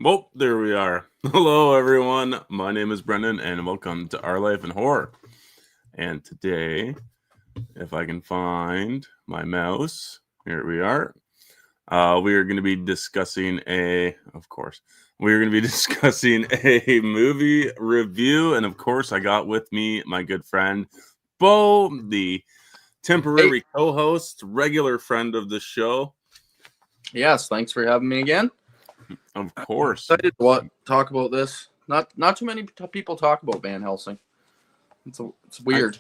Well, there we are. Hello, everyone. My name is Brendan, and welcome to Our Life in Horror. And today, if I can find my mouse, here we are. We are going to be discussing we are going to be discussing a movie review. And of course, I got with me my good friend, Beau, the Hey, temporary co host, regular friend of the show. yes, thanks for having me again. Of I'm course. excited to talk about this. Not too many people talk about Van Helsing. It's I, weird.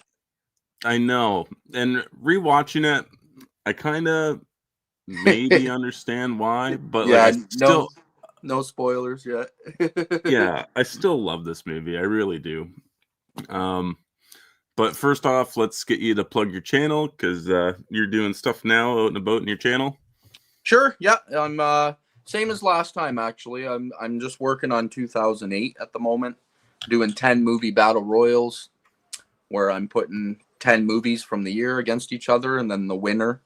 I know. And rewatching it, I kind of maybe understand why, but like Yeah, I no still, no spoilers yet. yeah, I still love this movie. I really do. Um, but first off, let's get you to plug your channel because you're doing stuff now out and about in your channel. Sure, yeah. I'm same as last time actually. I'm just working on 2008 at the moment, doing 10 movie battle royals where I'm putting 10 movies from the year against each other, and then the winner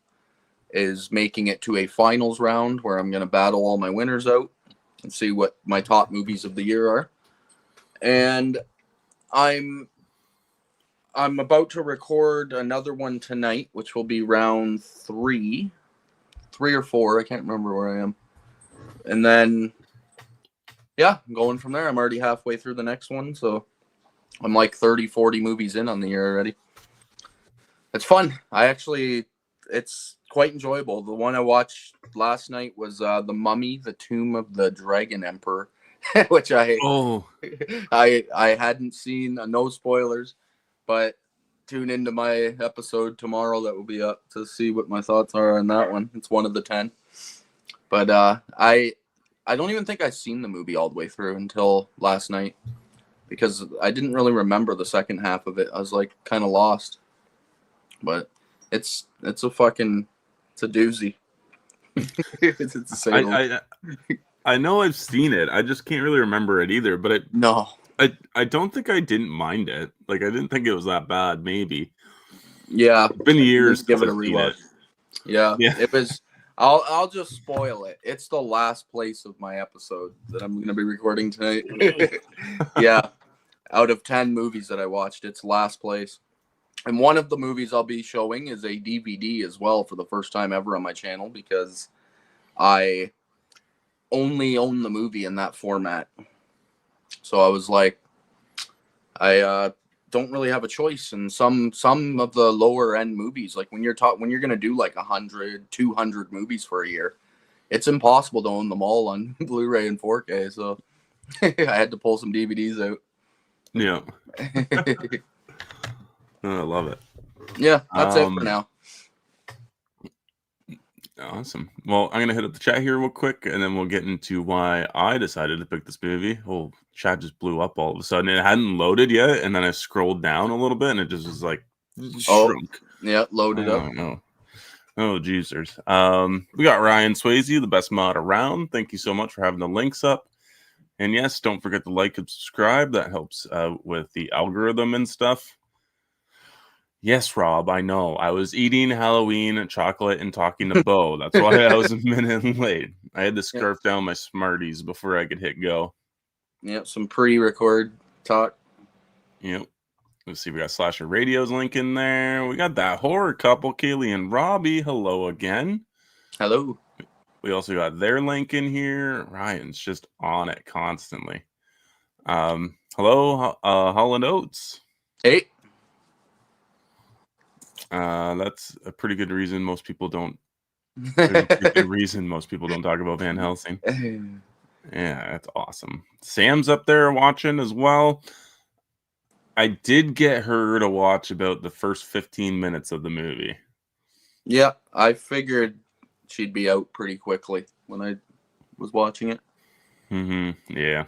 is making it to a finals round where I'm going to battle all my winners out and see what my top movies of the year are. And I'm I'm about to record another one tonight, which will be round three or four. I can't remember where I am. And then, yeah, I'm going from there. I'm already halfway through the next one, so I'm like 30, 40 movies in on the year already. It's fun. It's quite enjoyable. The one I watched last night was The Mummy, The Tomb of the Dragon Emperor, which Oh, I hadn't seen. No spoilers, but tune into my episode tomorrow that will be up to see what my thoughts are on that one. It's one of the 10. But I don't even think I've seen the movie all the way through until last night because I didn't really remember the second half of it. I was like kind of lost. But it's a doozy. It's to say the least. I I know I've seen it. I just can't really remember it either. But No. I don't think I didn't mind it. Like I didn't think it was that bad. Maybe Yeah. it's been You need years to since give it a I've seen rewatch. it. Yeah. Yeah. It was I'll just spoil it. It's the last place of my episode that I'm gonna be recording tonight. Yeah. Out of 10 movies that I watched, it's last place. And one of the movies I'll be showing is a DVD as well for the first time ever on my channel because I only own the movie in that format. So I was like, I don't really have a choice. And some of the lower end movies, like when you're gonna do like 100, 200 movies for a year, it's impossible to own them all on Blu-ray and 4K. So I had to pull some DVDs out. Yeah. I love it. Yeah, that's it for Um, now. Awesome. Well, I'm gonna hit up the chat here real quick, and then we'll get into why I decided to pick this movie. Oh, chat just blew up all of a sudden. It hadn't loaded yet, and then I scrolled down a little bit, and it just was like Oh, shrunk. yeah, I loaded up. don't know. Oh, jeezers. We got Ryan Swayze, the best mod around. Thank you so much for having the links up. And yes, don't forget to like and subscribe. That helps with the algorithm and stuff. Yes, Rob, I know. I was eating Halloween chocolate and talking to Beau. That's why I was a minute late. I had to Yeah, scarf down my Smarties before I could hit go. yeah, some pre-record talk. Yep. Let's see. We got Slasher Radio's link in there. We got that horror couple, Kaylee and Robbie. Hello again. Hello. We also got their link in here. Ryan's just on it constantly. Hello, Holland Oates. Hey. That's a pretty good reason most people don't. There's a pretty good reason most people don't talk about Van Helsing. Yeah, that's awesome. Sam's up there watching as well. I did get her to watch about the first 15 minutes of the movie. Yeah, I figured she'd be out pretty quickly when I was watching it. Yeah.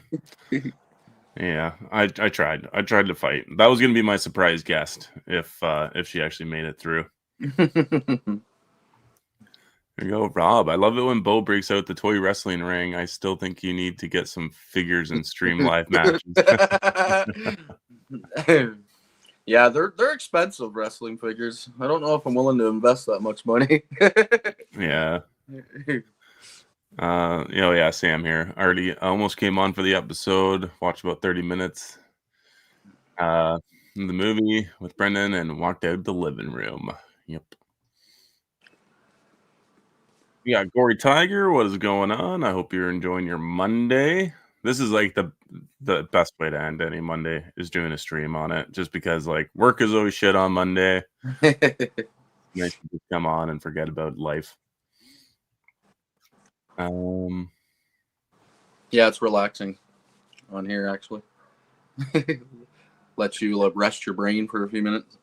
Yeah. I tried. I tried to fight. That was gonna be my surprise guest if she actually made it through. There you go, Rob. I love it when Beau breaks out the toy wrestling ring. I still think you need to get some figures and stream live matches. Yeah, they're expensive wrestling figures. I don't know if I'm willing to invest that much money. Yeah. Yeah, Sam here. Already almost came on for the episode. Watched about 30 minutes. Uh, the movie with Brendan and walked out the living room. Yep. We got Gory Tiger. What is going on? I hope you're enjoying your Monday. This is like the best way to end any Monday is doing a stream on it, just because like work is always shit on Monday. Nice to just come on and forget about life. Yeah, it's relaxing on here actually. Let you rest your brain for a few minutes.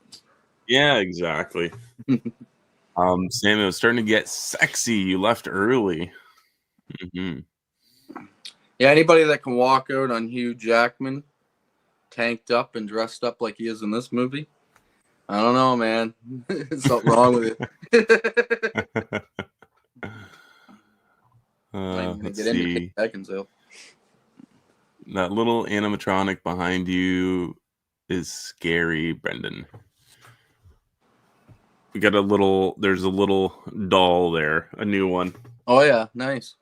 Yeah, exactly. Sam, it was starting to get sexy. You left early. Mm-hmm. Yeah, anybody that can walk out on Hugh Jackman, tanked up and dressed up like he is in this movie, I don't know, man. Something wrong with it. Let's see. Beckinsale. That little animatronic behind you is scary, Brendan. We got there's a little doll there, a new one. Oh yeah, nice.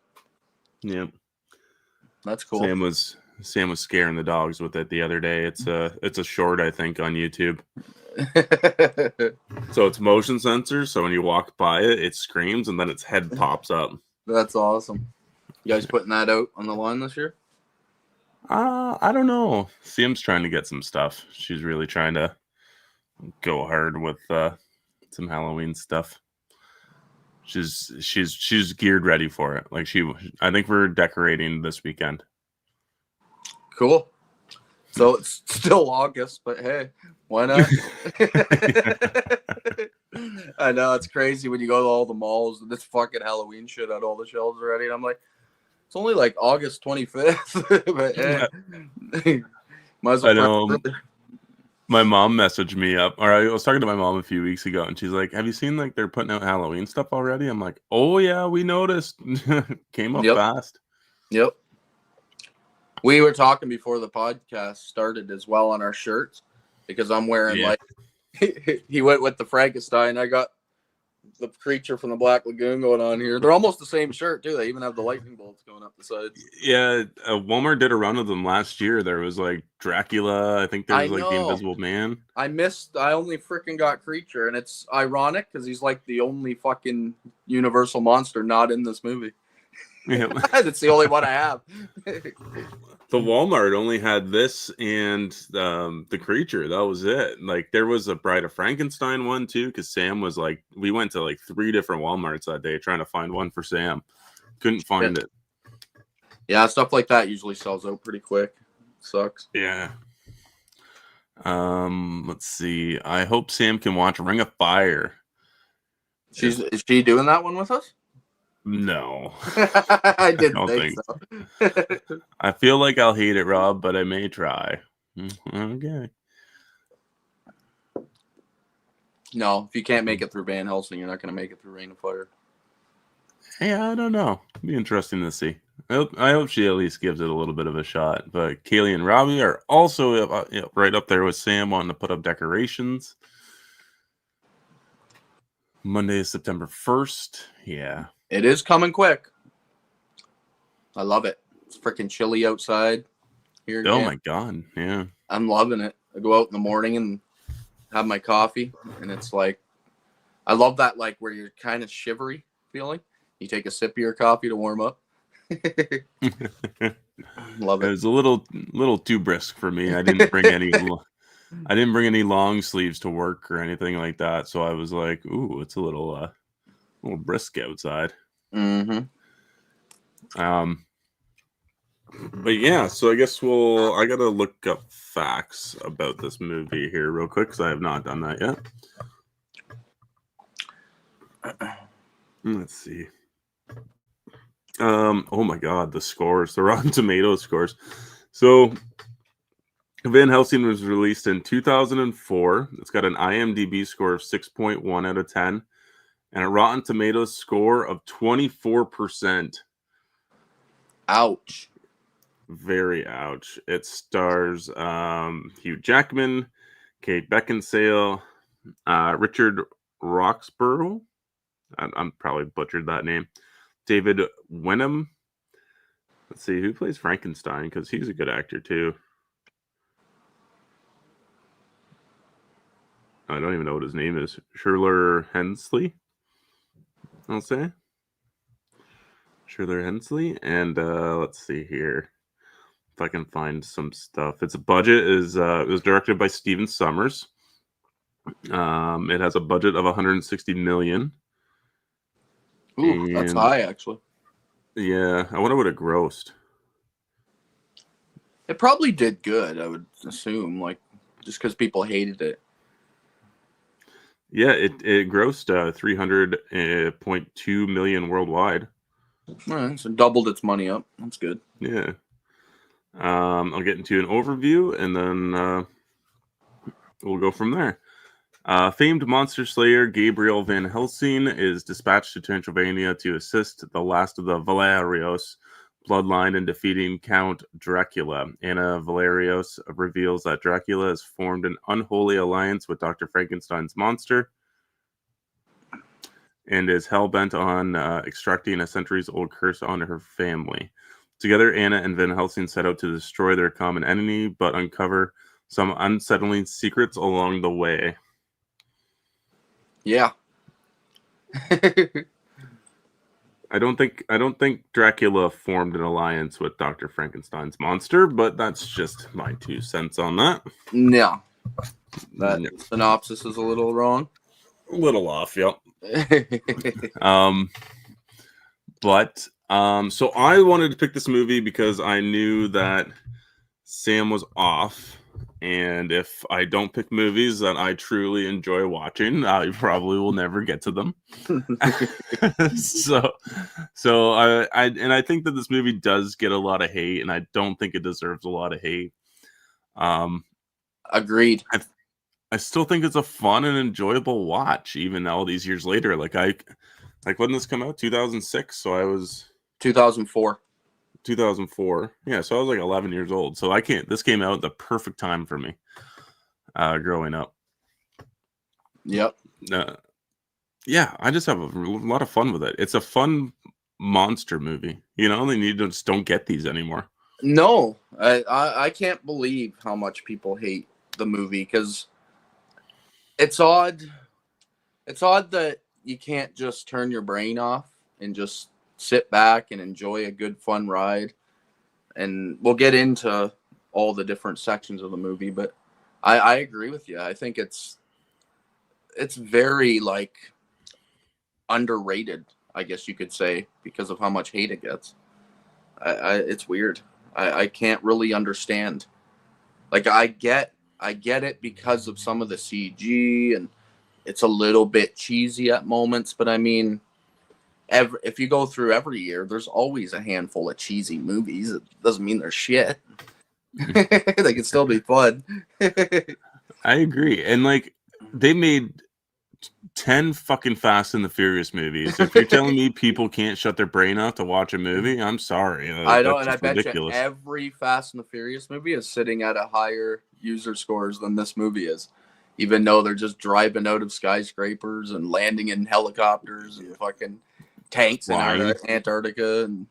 Yep. That's cool. Sam was scaring the dogs with it the other day. It's a short, I think, on YouTube. So it's motion sensor, so when you walk by it, it screams and then its head pops up. That's awesome. You guys putting that out on the line this year? I don't know. Sam's trying to get some stuff. She's really trying to go hard with some Halloween stuff. She's geared ready for it. Like I think we're decorating this weekend. Cool. So it's still August, but hey, why not? I know it's crazy when you go to all the malls and this fucking Halloween shit on all the shelves already. And I'm like, it's only like August 25th. But hey, might as well. I know. My mom messaged me up, or I was talking to my mom a few weeks ago, and she's like, "Have you seen like they're putting out Halloween stuff already?" I'm like, "Oh yeah, we noticed." Came up fast. Yep. We were talking before the podcast started as well on our shirts because I'm wearing like he went with the Frankenstein. I got the creature from the Black Lagoon going on here. They're almost the same shirt too. They even have the lightning bolts going up the sides. Yeah, Walmart did a run of them last year. There was like Dracula. I think there was like the Invisible Man. I only freaking got creature, and it's ironic because he's like the only fucking Universal monster not in this movie. Yeah. That's the only one I have. The Walmart only had this and the creature. That was it. Like there was a Bride of Frankenstein one too, because Sam was like, we went to like 3 different Walmarts that day trying to find one for Sam. Couldn't find it. Yeah, stuff like that usually sells out pretty quick. Sucks. Yeah. Let's see. I hope Sam can watch Ring of Fire. Is she doing that one with us? No. I didn't think so. I feel like I'll hate it, Rob, but I may try. Okay. No, if you can't make it through Van Helsing, you're not going to make it through Ring of Fire. Yeah, I don't know. It'll be interesting to see. I hope she at least gives it a little bit of a shot. But Kaylee and Robbie are also right up there with Sam wanting to put up decorations. Monday is September 1st. Yeah. It is coming quick. I love it. It's freaking chilly outside. Here again. Oh my God. Yeah. I'm loving it. I go out in the morning and have my coffee, and it's like, I love that, like where you're kind of shivery feeling. You take a sip of your coffee to warm up. Love it. It was a little too brisk for me. I didn't bring any long sleeves to work or anything like that. So I was like, ooh, it's a little brisk outside. Mm-hmm. But yeah, so I guess I gotta look up facts about this movie here real quick because I have not done that yet. Let's see. Oh my God, the scores, the Rotten Tomatoes scores. So Van Helsing was released in 2004. It's got an IMDb score of 6.1 out of 10 and a Rotten Tomatoes score of 24%. Ouch. Very ouch. It stars Hugh Jackman, Kate Beckinsale, Richard Roxburgh. I'm probably butchered that name. David Wenham. Let's see who plays Frankenstein, because he's a good actor too. I don't even know what his name is. Shirler Hensley, I'll say. Shirler Hensley. And let's see here if I can find some stuff. Its budget is it was directed by Steven Sommers. It has a budget of 160 million. Ooh, that's high, actually. Yeah, I wonder what it grossed. It probably did good, I would assume, like, just because people hated it. Yeah, it grossed 300.2 million worldwide. All right, so doubled its money up. That's good. Yeah. I'll get into an overview, and then we'll go from there. Famed monster slayer Gabriel Van Helsing is dispatched to Transylvania to assist the last of the Valerios bloodline in defeating Count Dracula. Anna Valerios reveals that Dracula has formed an unholy alliance with Dr. Frankenstein's monster and is hell-bent on extracting a centuries-old curse on her family. Together, Anna and Van Helsing set out to destroy their common enemy, but uncover some unsettling secrets along the way. Yeah. I don't think Dracula formed an alliance with Dr. Frankenstein's monster, but that's just my 2 cents on that. No. That synopsis is a little wrong. A little off, yep. So I wanted to pick this movie because I knew that Sam was off, and if I don't pick movies that I truly enjoy watching, I probably will never get to them. so I think that this movie does get a lot of hate, and I don't think it deserves a lot of hate. Agreed. I still think it's a fun and enjoyable watch, even all these years later. Like when this come out, 2006. So I was 2004. 2004. Yeah, so I was like 11 years old. So this came out at the perfect time for me growing up. Yep. Yeah, I just have a lot of fun with it. It's a fun monster movie. You know, they just don't get these anymore. No, I can't believe how much people hate the movie, because it's odd. It's odd that you can't just turn your brain off and just sit back and enjoy a good, fun ride. And we'll get into all the different sections of the movie, but I agree with you. I think it's very, like, underrated, I guess you could say, because of how much hate it gets. It's weird. I can't really understand. Like, I get it because of some of the CG, and it's a little bit cheesy at moments, but I mean, if you go through every year, there's always a handful of cheesy movies. It doesn't mean they're shit. They can still be fun. I agree. And like, they made 10 fucking Fast and the Furious movies. If you're telling me people can't shut their brain off to watch a movie, I'm sorry. I know, and I bet ridiculous. you every Fast and the Furious movie is sitting at a higher user scores than this movie is, even though they're just driving out of skyscrapers and landing in helicopters and fucking tanks in Antarctica and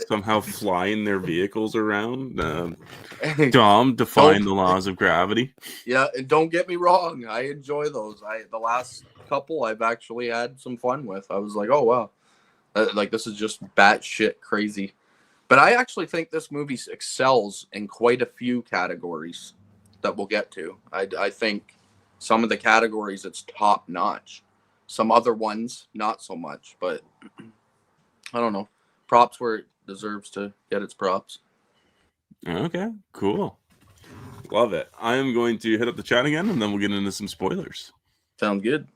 somehow flying their vehicles around. Dom, defying the laws of gravity. Yeah, and don't get me wrong, I enjoy those. The last couple I've actually had some fun with. I was like, oh wow, like, this is just batshit crazy. But I actually think this movie excels in quite a few categories that we'll get to. I think some of the categories it's top notch. Some other ones, not so much, but I don't know. Props where it deserves to get its props. Okay, cool. Love it. I am going to hit up the chat again, and then we'll get into some spoilers. Sound good.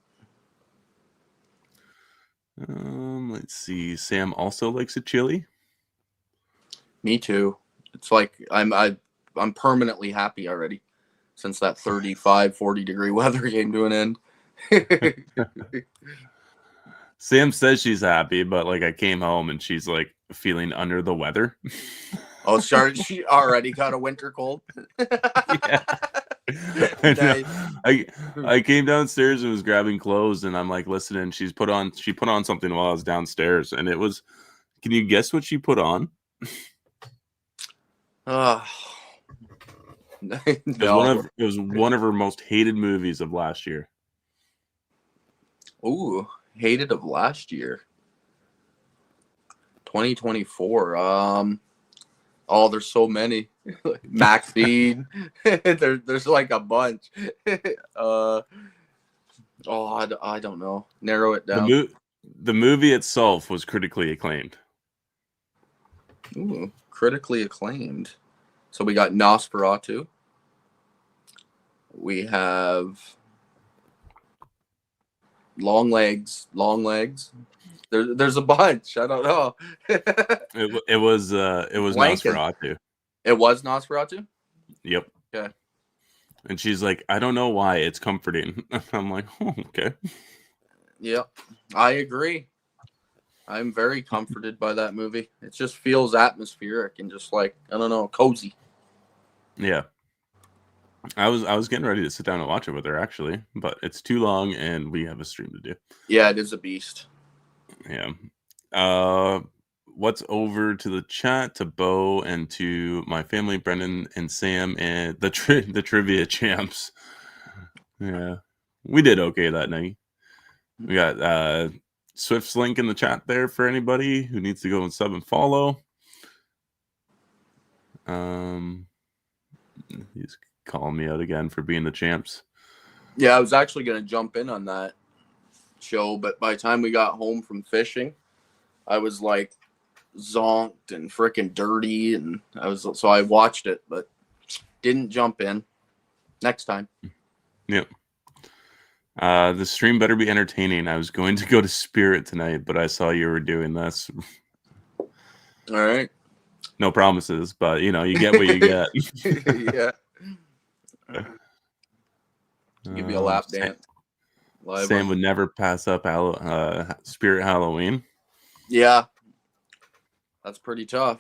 Let's see. Sam also likes a chili. Me too. It's like I'm permanently happy already since that 35, 40 degree weather came to an end. Sam says she's happy, but like, I came home and she's like feeling under the weather. Oh, she already got a winter cold. Yeah. I know. Nice. I came downstairs and was grabbing clothes, and I'm like listening. She put on something while I was downstairs, and it was. Can you guess what she put on? No. It was one of her most hated movies of last year. Ooh, hated of last year. 2024. Oh, there's so many. Maxine. There's like a bunch. I don't know. Narrow it down. The movie itself was critically acclaimed. Ooh, critically acclaimed. So we got Nosferatu. We have Long Legs. There's a bunch. I don't know. It was Blanking. Nosferatu. It was Nosferatu? Yep. Okay. And she's like, I don't know why, it's comforting. I'm like, oh, okay. Yep. I agree. I'm very comforted by that movie. It just feels atmospheric and just like, I don't know, cozy. Yeah. I was getting ready to sit down and watch it with her actually, but it's too long and we have a stream to do. Yeah, it is a beast. Yeah. What's over to the chat to Beau and to my family, Brendan and Sam and the trivia champs. Yeah. We did okay that night. We got Swift's link in the chat there for anybody who needs to go and sub and follow. He's calling me out again for being the champs. Yeah, I was actually going to jump in on that show, but by the time we got home from fishing, I was like zonked and freaking dirty, and so I watched it, but didn't jump in. Next time. Yep. The stream better be entertaining. I was going to go to Spirit tonight, but I saw you were doing this. All right. No promises, but you get what you get. Yeah. Give me a lap dance. Sam would never pass up Spirit Halloween. Yeah. That's pretty tough.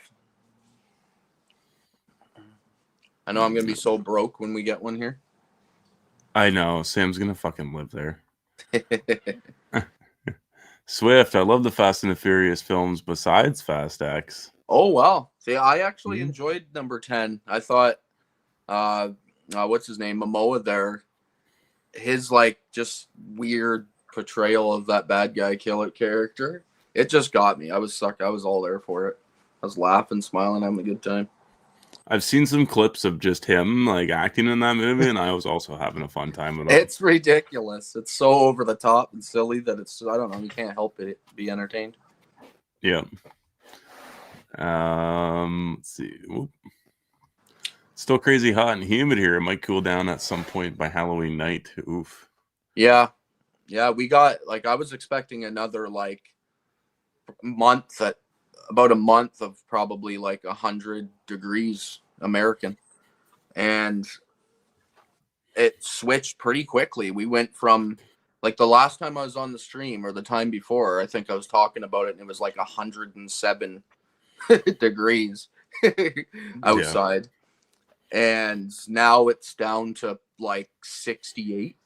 I know I'm going to be so broke when we get one here. I know. Sam's going to fucking live there. Swift, I love the Fast and the Furious films besides Fast X. Oh, wow. See, I actually enjoyed number 10. I thought, what's his name? Momoa there. His, like, just weird portrayal of that bad guy killer character. It just got me. I was sucked. I was all there for it. I was laughing, smiling, having a good time. I've seen some clips of just him like acting in that movie, and I was also having a fun time with it. It's ridiculous. It's so over the top and silly that it's, I don't know, you can't help it be entertained. Yeah. Let's see. Oop. Still crazy hot and humid here. It might cool down at some point by Halloween night. Oof. Yeah. Yeah, we got, like, I was expecting another, like, about a month of probably like 100 degrees American, and it switched pretty quickly. We went from, like, the last time I was on the stream or the time before, I think I was talking about it, and it was like 107 degrees outside. Yeah. And now it's down to like 68.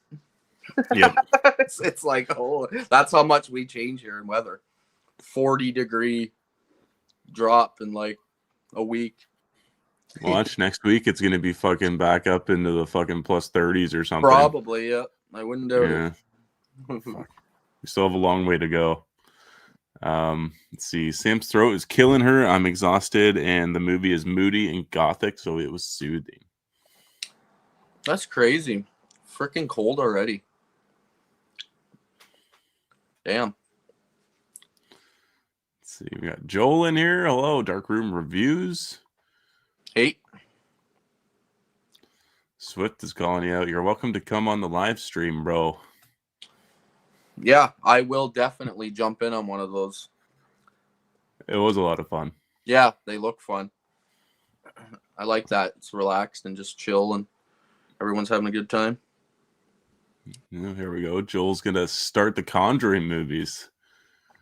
Yep. It's like, oh, that's how much we change here in weather. 40-degree drop in like a week. Watch next week. It's gonna be fucking back up into the fucking plus 30s or something. Probably, yeah. I wouldn't doubt it. Fuck. We still have a long way to go. Let's see. Sam's throat is killing her. I'm exhausted, and the movie is moody and gothic, so it was soothing. That's crazy. Freaking cold already. Damn. Let's see. We got Joel in here. Hello, Dark Room Reviews. Hey. Swift is calling you out. You're welcome to come on the live stream, bro. Yeah, I will definitely jump in on one of those. It was a lot of fun. Yeah, they look fun. I like that. It's relaxed and just chill, and everyone's having a good time. Here we go. Joel's going to start the Conjuring movies.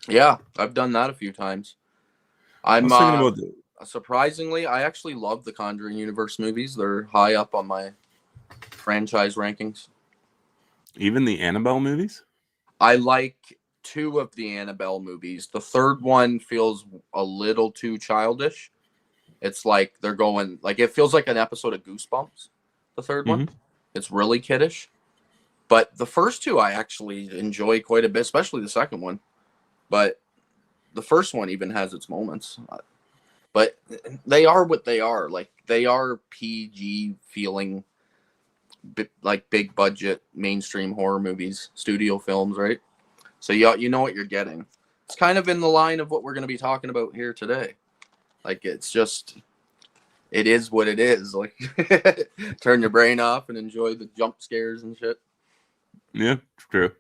Yeah, I've done that a few times. I'm thinking about surprisingly, I actually love the Conjuring universe movies. They're high up on my franchise rankings. Even the Annabelle movies? I like 2 of the Annabelle movies. The third one feels a little too childish. It's like they're going like it feels like an episode of Goosebumps. The third one, it's really kiddish. But the first 2 I actually enjoy quite a bit, especially the second one. But the first one even has its moments. But they are what they are. Like they are PG feeling, like big budget mainstream horror movies, studio films, right? So you know what you're getting. It's kind of in the line of what we're going to be talking about here today. Like it's just, it is what it is. Like turn your brain off and enjoy the jump scares and shit. Yeah, true.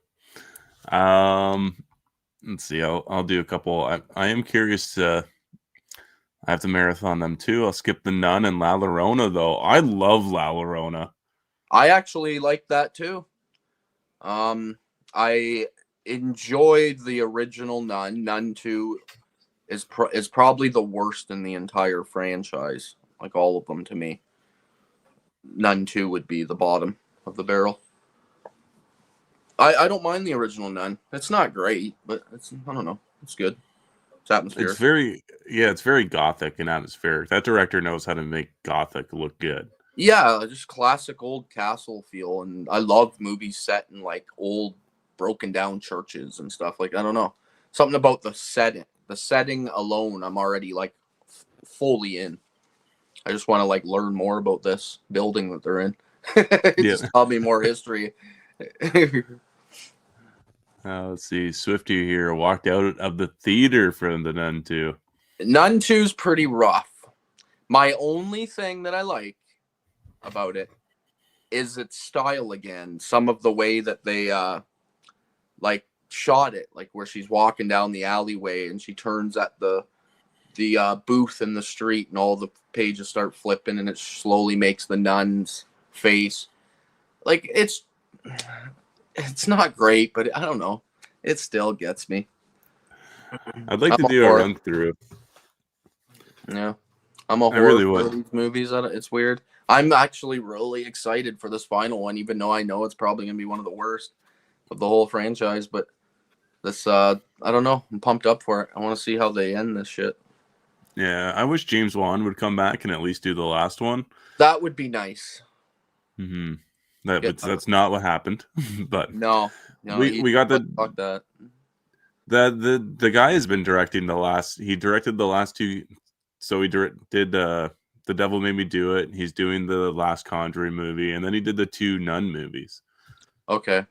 Let's see. I'll do a couple. I am curious to. I have to marathon them too. I'll skip The Nun and La Llorona though. I love La Llorona. I actually like that too. I enjoyed the original Nun. Nun 2 is probably the worst in the entire franchise. Like all of them to me. Nun 2 would be the bottom of the barrel. I don't mind the original Nun. It's not great, but I don't know. It's good. It's atmospheric. It's very gothic and atmospheric. That director knows how to make gothic look good. Yeah, just classic old castle feel, and I love movies set in like old broken down churches and stuff. Like I don't know, something about the setting. The setting alone, I'm already like fully in. I just want to like learn more about this building that they're in. Just tell me more history. Let's see. Swifty here walked out of the theater for The Nun 2. Nun 2's pretty rough. My only thing that I like about it is its style again. Some of the way that they like shot it, like where she's walking down the alleyway and she turns at the booth in the street and all the pages start flipping and it slowly makes the nun's face. Like it's not great, but I don't know. It still gets me. I'd like to do a run through. Yeah. I'm a horror for these movies. It's weird. I'm actually really excited for this final one, even though I know it's probably going to be one of the worst of the whole franchise. But this, I don't know. I'm pumped up for it. I want to see how they end this shit. Yeah, I wish James Wan would come back and at least do the last one. That would be nice. Mm-hmm. That's not what happened. But no, we got fuck that. The guy has been directing the last. He directed the last 2. So he did The Devil Made Me Do It. He's doing the last Conjuring movie, and then he did the 2 Nun movies. Okay.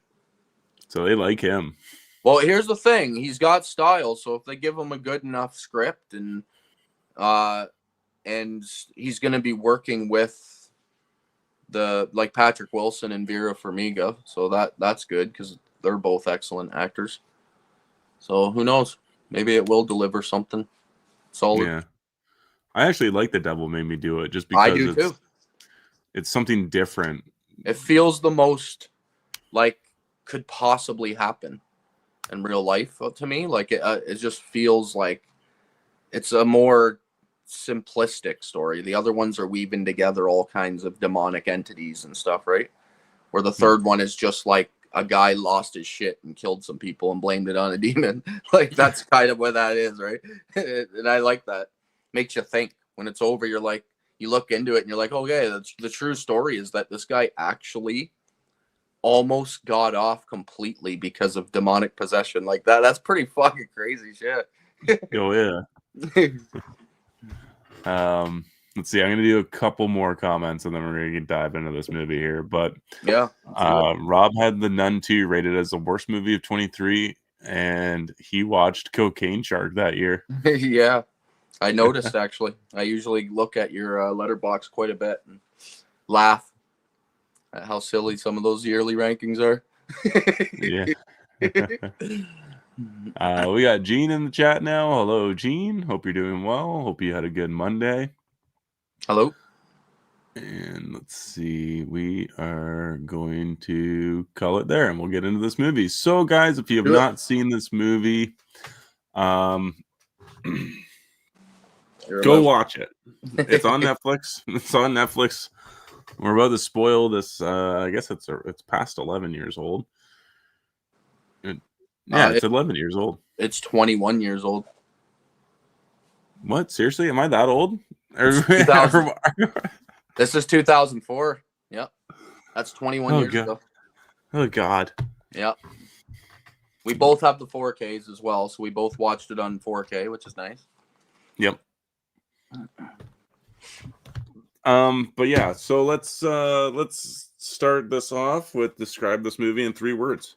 So they like him. Well, here's the thing. He's got style, so if they give him a good enough script and he's going to be working with the like Patrick Wilson and Vera Farmiga, so that's good because they're both excellent actors. So who knows? Maybe it will deliver something solid. Yeah. I actually like The Devil Made Me Do It just because I do too. It's something different. It feels the most like could possibly happen in real life to me. Like it just feels like it's a more simplistic story. The other ones are weaving together all kinds of demonic entities and stuff, right? Where the third one is just like a guy lost his shit and killed some people and blamed it on a demon. Like that's kind of what that is, right? And I like that. Makes you think. When it's over, you're like, you look into it and you're like, okay, that's the true story is that this guy actually almost got off completely because of demonic possession. Like that's pretty fucking crazy shit. Oh yeah. Let's see. I'm gonna do a couple more comments and then we're gonna dive into this movie here. But yeah, Rob had The Nun 2 rated as the worst movie of 23, and he watched Cocaine Shark that year. Yeah. I noticed actually. I usually look at your letterbox quite a bit and laugh at how silly some of those yearly rankings are. Yeah. We got Gene in the chat now. Hello, Gene. Hope you're doing well. Hope you had a good Monday. Hello. And let's see. We are going to call it there and we'll get into this movie. So, guys, if you have not seen this movie, go watch it. It's on Netflix. It's on Netflix. We're about to spoil this. I guess it's past 11 years old. It's 11 years old. It's 21 years old. What? Seriously? Am I that old? This is 2004. Yep. That's 21 years ago. Oh, God. Yep. We both have the 4Ks as well, so we both watched it on 4K, which is nice. Yep. But yeah, so let's start this off with describe this movie in 3 words.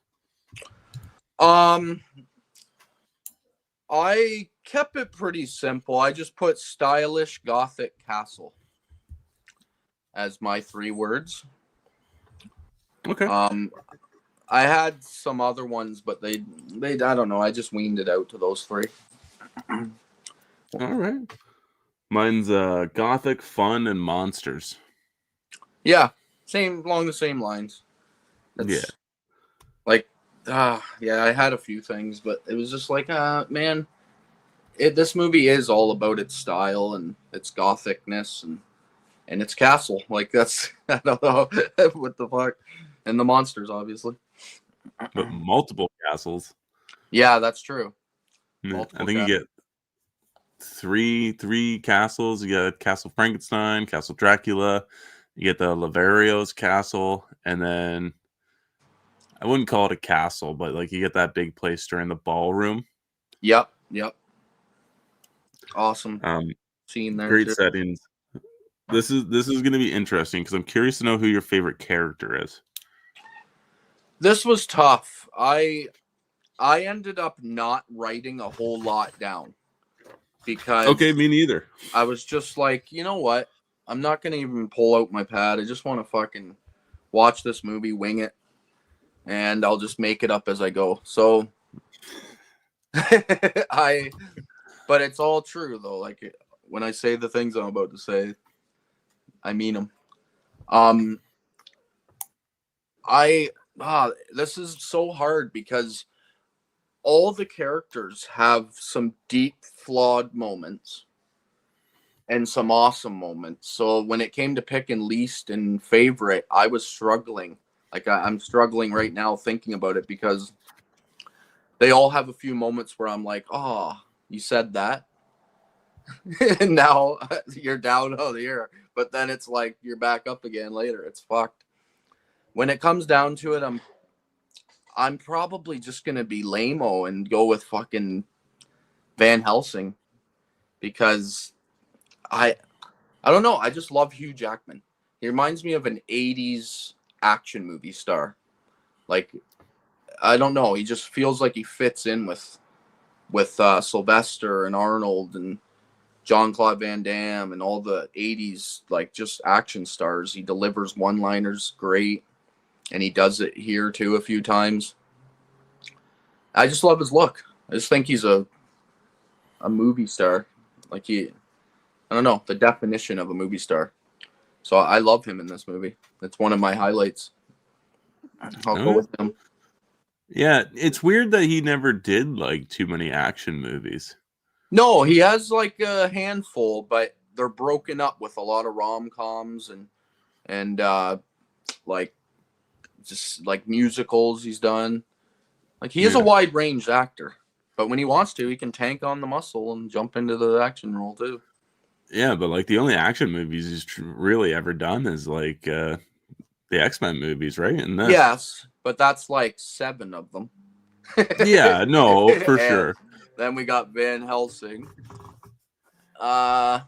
I kept it pretty simple. I just put stylish Gothic castle as my 3 words. Okay. I had some other ones, but they I don't know. I just weaned it out to those 3. All right. Mine's Gothic, fun, and monsters. Yeah, along the same lines. Yeah. Like, yeah, I had a few things, but it was just like, man, this movie is all about its style and its gothicness and its castle. Like, that's, I don't know what the fuck, and the monsters, obviously. But multiple castles. Yeah, that's true. I think you get three castles. You got Castle Frankenstein, Castle Dracula. You get the Lavario's castle, and then I wouldn't call it a castle, but like you get that big place during the ballroom. Yep. Awesome. Scene there. Great settings. This is going to be interesting because I'm curious to know who your favorite character is. This was tough. I ended up not writing a whole lot down because me neither. I was just like, you know what? I'm not gonna even pull out my pad. I just want to fucking watch this movie, wing it, and I'll just make it up as I go. So but it's all true though. Like when I say the things I'm about to say, I mean them. This is so hard because all the characters have some deep, flawed moments and some awesome moments. So when it came to picking least and favorite, I was struggling. Like I'm struggling right now thinking about it because they all have a few moments where I'm like, oh, you said that. And now you're down here. But then it's like you're back up again later. It's fucked. When it comes down to it, I'm probably just gonna be lame-o and go with fucking Van Helsing because I don't know. I just love Hugh Jackman. He reminds me of an 80s action movie star. Like, I don't know. He just feels like he fits in with Sylvester and Arnold and Jean-Claude Van Damme and all the 80s, like, just action stars. He delivers one-liners great, and he does it here, too, a few times. I just love his look. I just think he's a movie star. Like, I don't know, the definition of a movie star. So I love him in this movie. It's one of my highlights. I'll go with him. Yeah, it's weird that he never did like too many action movies. No, he has like a handful, but they're broken up with a lot of rom-coms and like just like musicals he's done. Like he is a wide-ranged actor, but when he wants to, he can tank on the muscle and jump into the action role too. Yeah, but like the only action movies he's really ever done is like the X-Men movies, right? And yes, but that's like 7 of them. Yeah, no, for sure. Then we got Van Helsing. Yeah,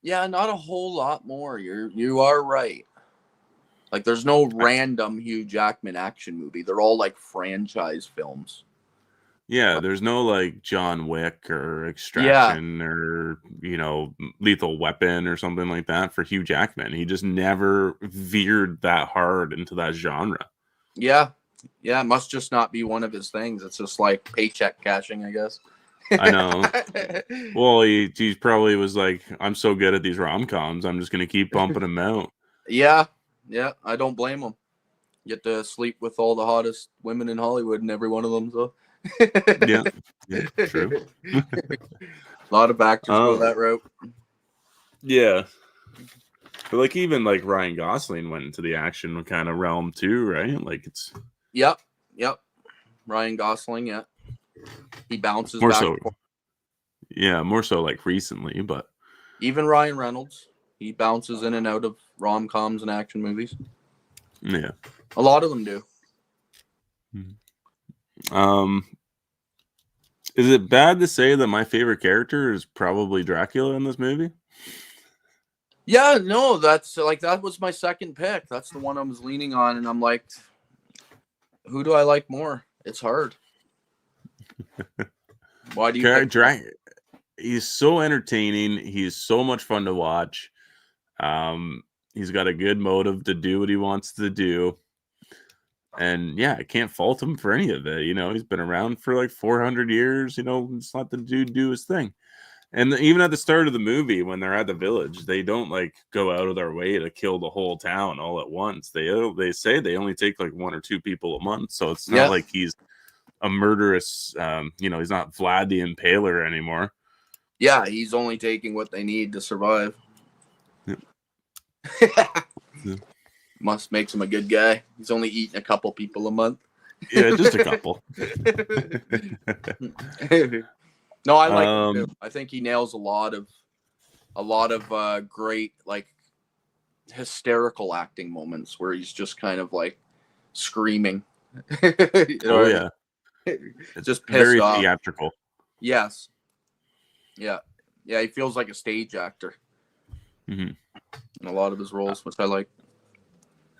not a whole lot more. You are right. Like there's no random Hugh Jackman action movie. They're all like franchise films. Yeah, there's no like John Wick or Extraction or, Lethal Weapon or something like that for Hugh Jackman. He just never veered that hard into that genre. Yeah. Yeah, it must just not be one of his things. It's just like paycheck cashing, I guess. I know. Well, he probably was like, I'm so good at these rom-coms, I'm just going to keep bumping them out. Yeah, I don't blame him. Get to sleep with all the hottest women in Hollywood and every one of them, so. Yeah, true. A lot of actors go that route. Yeah. But like even like Ryan Gosling went into the action kind of realm too, right? Like it's Yep. Ryan Gosling, yeah. He bounces more back so, and forth. yeah, more so like recently, but Even Ryan Reynolds, he bounces in and out of rom-coms and action movies. yeah. A lot of them do. Um, is it bad to say that my favorite character is probably Dracula in this movie? Yeah, no, that's like that was my second pick. That's the one I was leaning on, and I'm like, who do I like more? It's hard. Why do you pick that? He's so entertaining. He's so much fun to watch. He's got a good motive to do what he wants to do. And yeah, I can't fault him for any of it. You know, he's been around for like 400 years. You know, it's let the dude do his thing. And even at the start of the movie, when they're at the village, they don't like go out of their way to kill the whole town all at once. They say they only take like 1 or 2 people a month. So it's not Yeah, like he's a murderous, you know, he's not Vlad the Impaler anymore. yeah, he's only taking what they need to survive. Yeah. Yeah. Makes him a good guy. He's only eating a couple people a month. Yeah, just a couple. No, I like him too. I think he nails a lot of great like hysterical acting moments where he's just kind of like screaming. You know Oh what I yeah, mean? it's Just pissed very off. theatrical. Yes. Yeah. Yeah, he feels like a stage actor Mm-hmm. in a lot of his roles, which I like.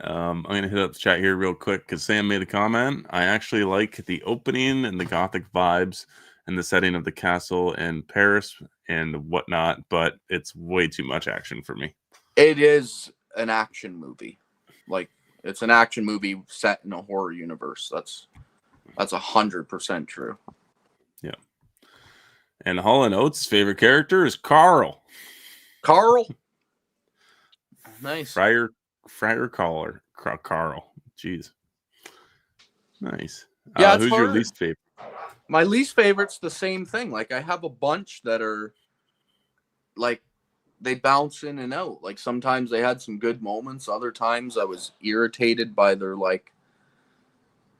I'm gonna hit up the chat here real quick because Sam made a comment. I actually like the opening and the gothic vibes and the setting of the castle in Paris and whatnot, but it's way too much action for me. It is an action movie. Like it's an action movie set in a horror universe. That's 100% true. Yeah. And Hall and Oates' favorite character is Carl. Carl. Nice. Friar Carl. Jeez. Nice. Yeah, it's Who's your hard. least favorite? My least favorite's the same thing. Like I have a bunch that are like they bounce in and out. Like sometimes they had some good moments, other times I was irritated by their like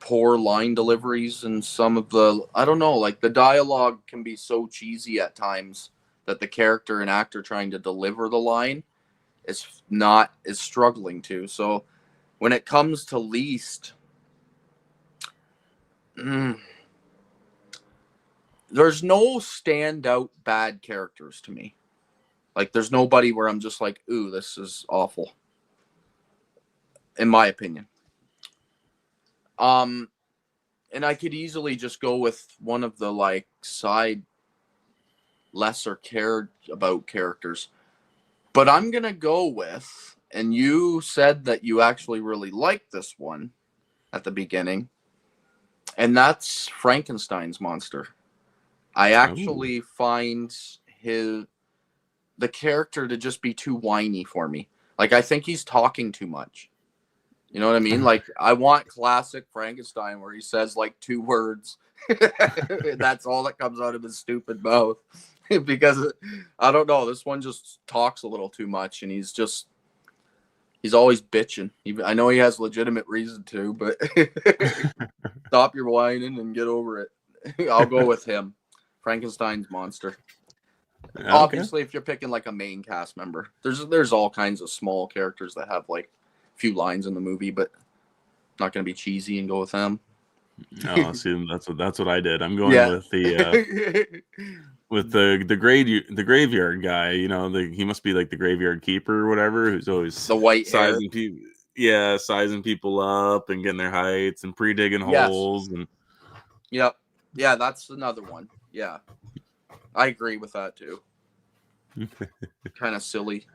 poor line deliveries and some of the I don't know, like the dialogue can be so cheesy at times that the character and actor trying to deliver the line is struggling to. So when it comes to least there's no standout bad characters to me. Like there's nobody where I'm just like, ooh, this is awful. In my opinion. And I could easily just go with one of the like side lesser cared about characters. But I'm gonna go with, and you said that you actually really liked this one at the beginning, and that's Frankenstein's monster. I Oh. actually find the character to just be too whiny for me. Like I think he's talking too much. You know what I mean? Like I want classic Frankenstein where he says like 2 words. That's all that comes out of his stupid mouth. Because I don't know, this one just talks a little too much and he's always bitching. I know he has legitimate reason to, but stop your whining and get over it. I'll go with him. Frankenstein's monster. Okay. Obviously, if you're picking like a main cast member, there's all kinds of small characters that have like a few lines in the movie, but not going to be cheesy and go with them. Oh, see, that's what I did. I'm going Yeah. with the graveyard guy. You know, he must be like the graveyard keeper or whatever, who's always The white hair. sizing people. Yeah, sizing people up and getting their heights and pre-digging Yes. holes and. Yep. Yeah, that's another one. Yeah. I agree with that too. Kind of silly,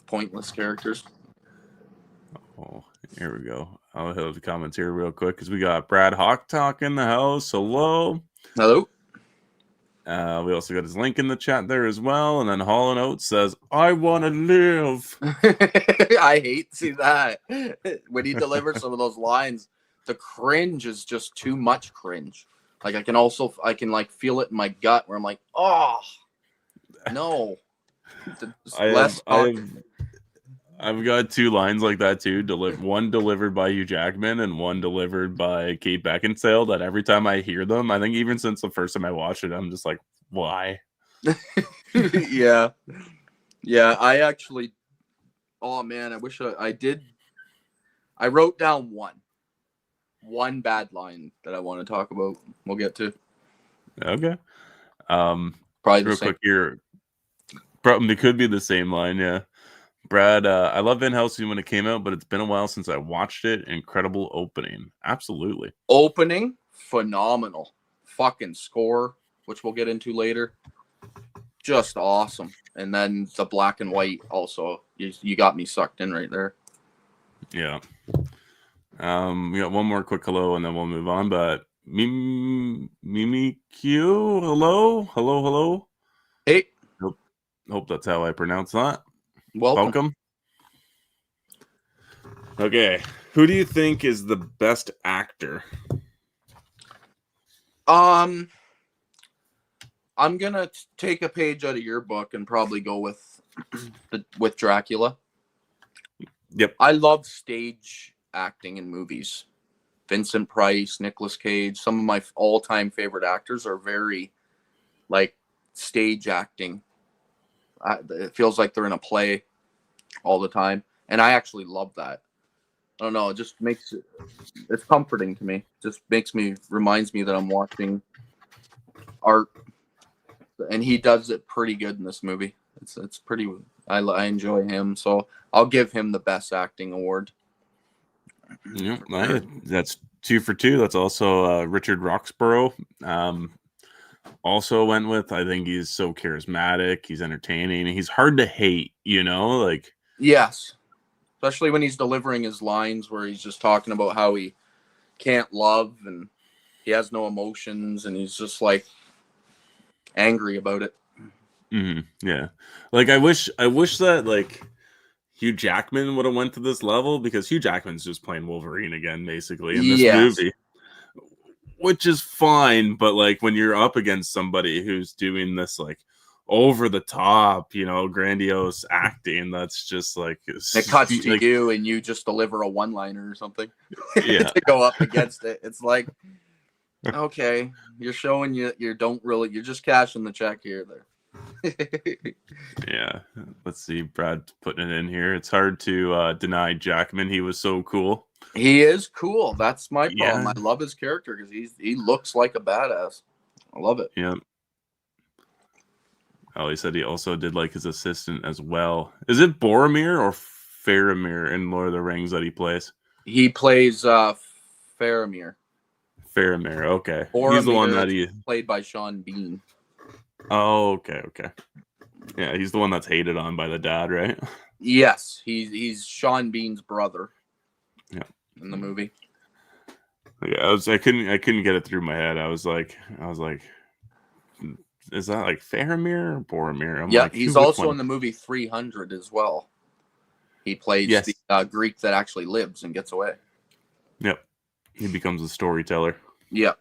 pointless characters. Oh, here we go. I'll hit the comments here real quick because we got Brad Hawk Talk in the house. Hello. Hello. We also got his link in the chat there as well. And then Hall and Oates says, I want to live. I hate to see that. When he delivers some of those lines, the cringe is just too much cringe. Like I can like feel it in my gut where I'm like, oh no. I Less have I talk. have I've got two lines like that too. One delivered by Hugh Jackman and one delivered by Kate Beckinsale. That every time I hear them, I think even since the first time I watched it, I'm just like, why? Yeah. Yeah, I actually, oh man, I wish I did. I wrote down one bad line that I want to talk about. We'll get to. Okay. Probably the Real same. quick here, probably could be the same line. Yeah. Brad, I love Van Helsing when it came out, but it's been a while since I watched it. Incredible opening. Absolutely. Opening, phenomenal. Fucking score, which we'll get into later. Just awesome. And then the black and white also. You got me sucked in right there. Yeah. We got one more quick hello and then we'll move on. But Mimi Q, hello. Hey, Hope that's how I pronounce that. welcome. Okay, who do you think is the best actor? I'm gonna take a page out of your book and probably go with with Dracula. Yep. I love stage acting in movies. Vincent Price, Nicolas Cage, some of my all-time favorite actors are very like stage acting. It feels like they're in a play all the time, and I actually love that. I don't know, it just makes it's comforting to me. It just reminds me that I'm watching art, and he does it pretty good in this movie. It's pretty. I enjoy him, so I'll give him the best acting award. Yeah, Sure. that's 2 for 2. That's also Richard Roxburgh. Also went with. I think he's so charismatic. He's entertaining. He's hard to hate. Like Yes, especially when he's delivering his lines where he's just talking about how he can't love and he has no emotions and he's just like angry about it. yeah. Like I wish that like Hugh Jackman would have went to this level because Hugh Jackman's just playing Wolverine again, basically in this Yes. movie, which is fine. But like when you're up against somebody who's doing this like over the top, grandiose acting, that's just like It cuts to like you and you just deliver a one-liner or something yeah. to go up against it. It's like, okay, you're showing you don't really, you're just cashing the check here there. Yeah, let's see. Brad putting it in here. It's hard to deny Jackman. He was so cool. He is cool. That's my problem. Yeah, I love his character because he looks like a badass. I love it. yeah. Oh, he said he also did like his assistant as well. Is it Boromir or Faramir in Lord of the Rings that he plays? He plays Faramir. Faramir. Okay, he's the one Boromir that is he. played by Sean Bean. Oh, okay. Yeah, he's the one that's hated on by the dad, right? Yes, he's Sean Bean's brother. Yeah. In the movie. Yeah, I couldn't get it through my head. I was like, is that like Faramir or Boromir? I'm Yeah, like, he's which also one? in the movie 300 as well. He plays the Yes. Greek that actually lives and gets away. Yep. He becomes a storyteller. Yeah.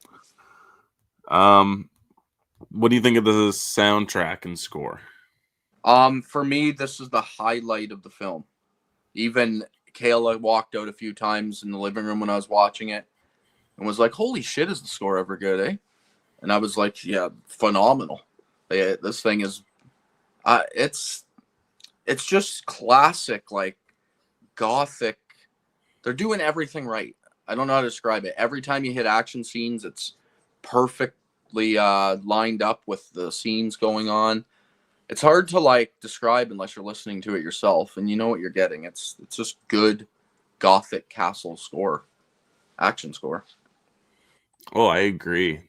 What do you think of the soundtrack and score? For me, this is the highlight of the film. Even Kayla walked out a few times in the living room when I was watching it and was like, "Holy shit, is the score ever good, eh?" And I was like, "Yeah, phenomenal. Yeah, this thing is, it's just classic, like gothic. They're doing everything right. I don't know how to describe it. Every time you hit action scenes, it's perfectly lined up with the scenes going on. It's hard to like describe unless you're listening to it yourself and you know what you're getting. It's just good gothic castle score, action score. Oh, I agree.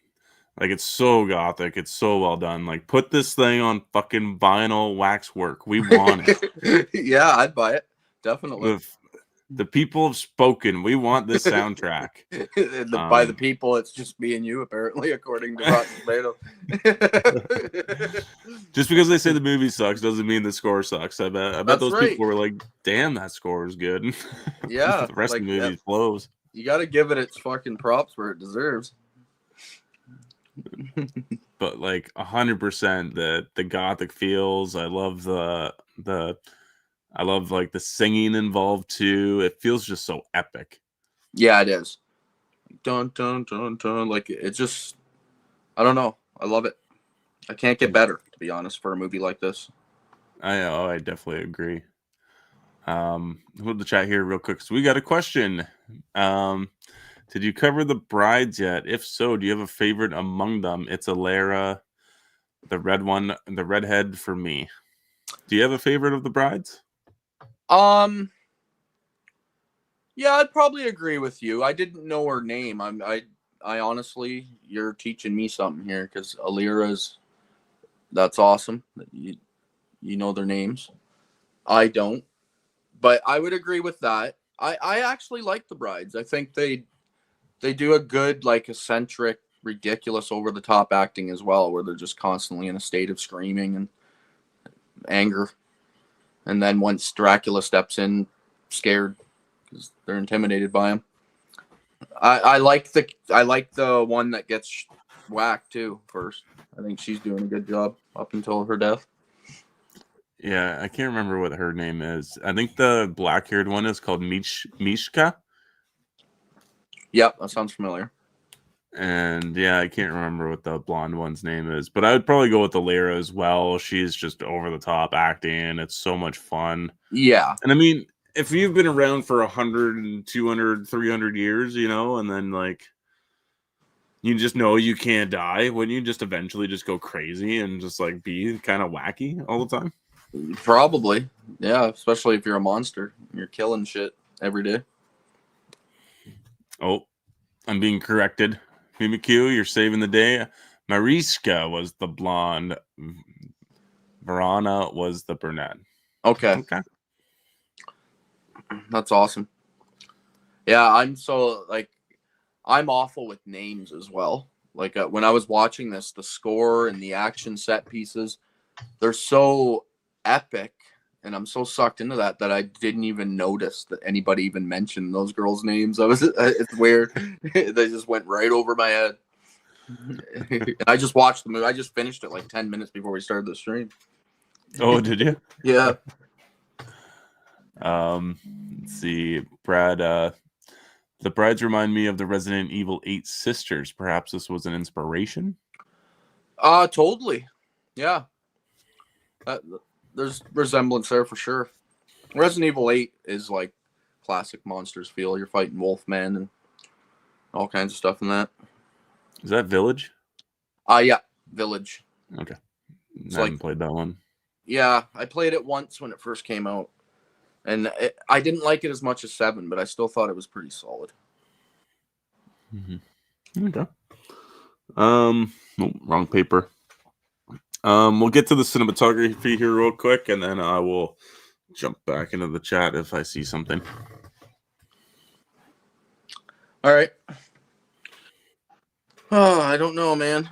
Like it's so gothic. It's so well done. Like put this thing on fucking vinyl waxwork. We want it. Yeah, I'd buy it. Definitely. The people have spoken. We want this soundtrack. By the people, it's just me and you, apparently, according to Rotten Tomatoes. Just because they say the movie sucks doesn't mean the score sucks. I bet That's those right. people were like, "Damn, that score is good." Yeah, The rest like of the movie flows. you got to give it its fucking props where it deserves. But like 100% the gothic feels. I love the I love like the singing involved too. It feels just so epic. Yeah, it is. Dun dun dun dun. Like it's just, I don't know. I love it. I can't get better, to be honest, for a movie like this. I definitely agree. Hold the chat here real quick. So we got a question. Did you cover the brides yet? If so, do you have a favorite among them? It's Alara, the red one, the redhead for me. Do you have a favorite of the brides? Yeah, I'd probably agree with you. I didn't know her name. I honestly, you're teaching me something here because Alira's. That's awesome. You know their names. I don't, but I would agree with that. I actually like the brides. I think they do a good like eccentric, ridiculous, over the top acting as well, where they're just constantly in a state of screaming and anger, and then once Dracula steps in, scared because they're intimidated by him. I like the one that gets whacked too first. I think she's doing a good job up until her death. Yeah, I can't remember what her name is. I think the black-haired one is called Mishka. Yep, that sounds familiar. And yeah, I can't remember what the blonde one's name is, but I would probably go with Alara as well. She's just over the top acting. It's so much fun. Yeah. And I mean, if you've been around for 100, 200, 300 years, and then like you just know you can't die, wouldn't you just eventually just go crazy and just like be kind of wacky all the time? Probably. Yeah, especially if you're a monster. You're killing shit every day. Oh, I'm being corrected. Mimikyu, you're saving the day. Mariska was the blonde. Verana was the brunette. Okay. Okay. That's awesome. Yeah, I'm awful with names as well. Like when I was watching this, the score and the action set pieces, they're so epic, and I'm so sucked into that I didn't even notice that anybody even mentioned those girls' names. It's weird. They just went right over my head. I just watched the movie. I just finished it like 10 minutes before we started the stream. Oh, did you? Yeah. Let's see. Brad, the brides remind me of the Resident Evil 8 sisters. Perhaps this was an inspiration? Totally. Yeah. There's resemblance there for sure. Resident Evil 8 is like classic monsters feel. You're fighting Wolfman and all kinds of stuff in that. Is that Village? Yeah, Village. Okay. It's I haven't like, played that one. yeah, I played it once when it first came out. And I didn't like it as much as 7, but I still thought it was pretty solid. Mm-hmm. Okay. Oh, wrong paper. We'll get to the cinematography here real quick, and then I will jump back into the chat if I see something. All right. Oh, I don't know, man.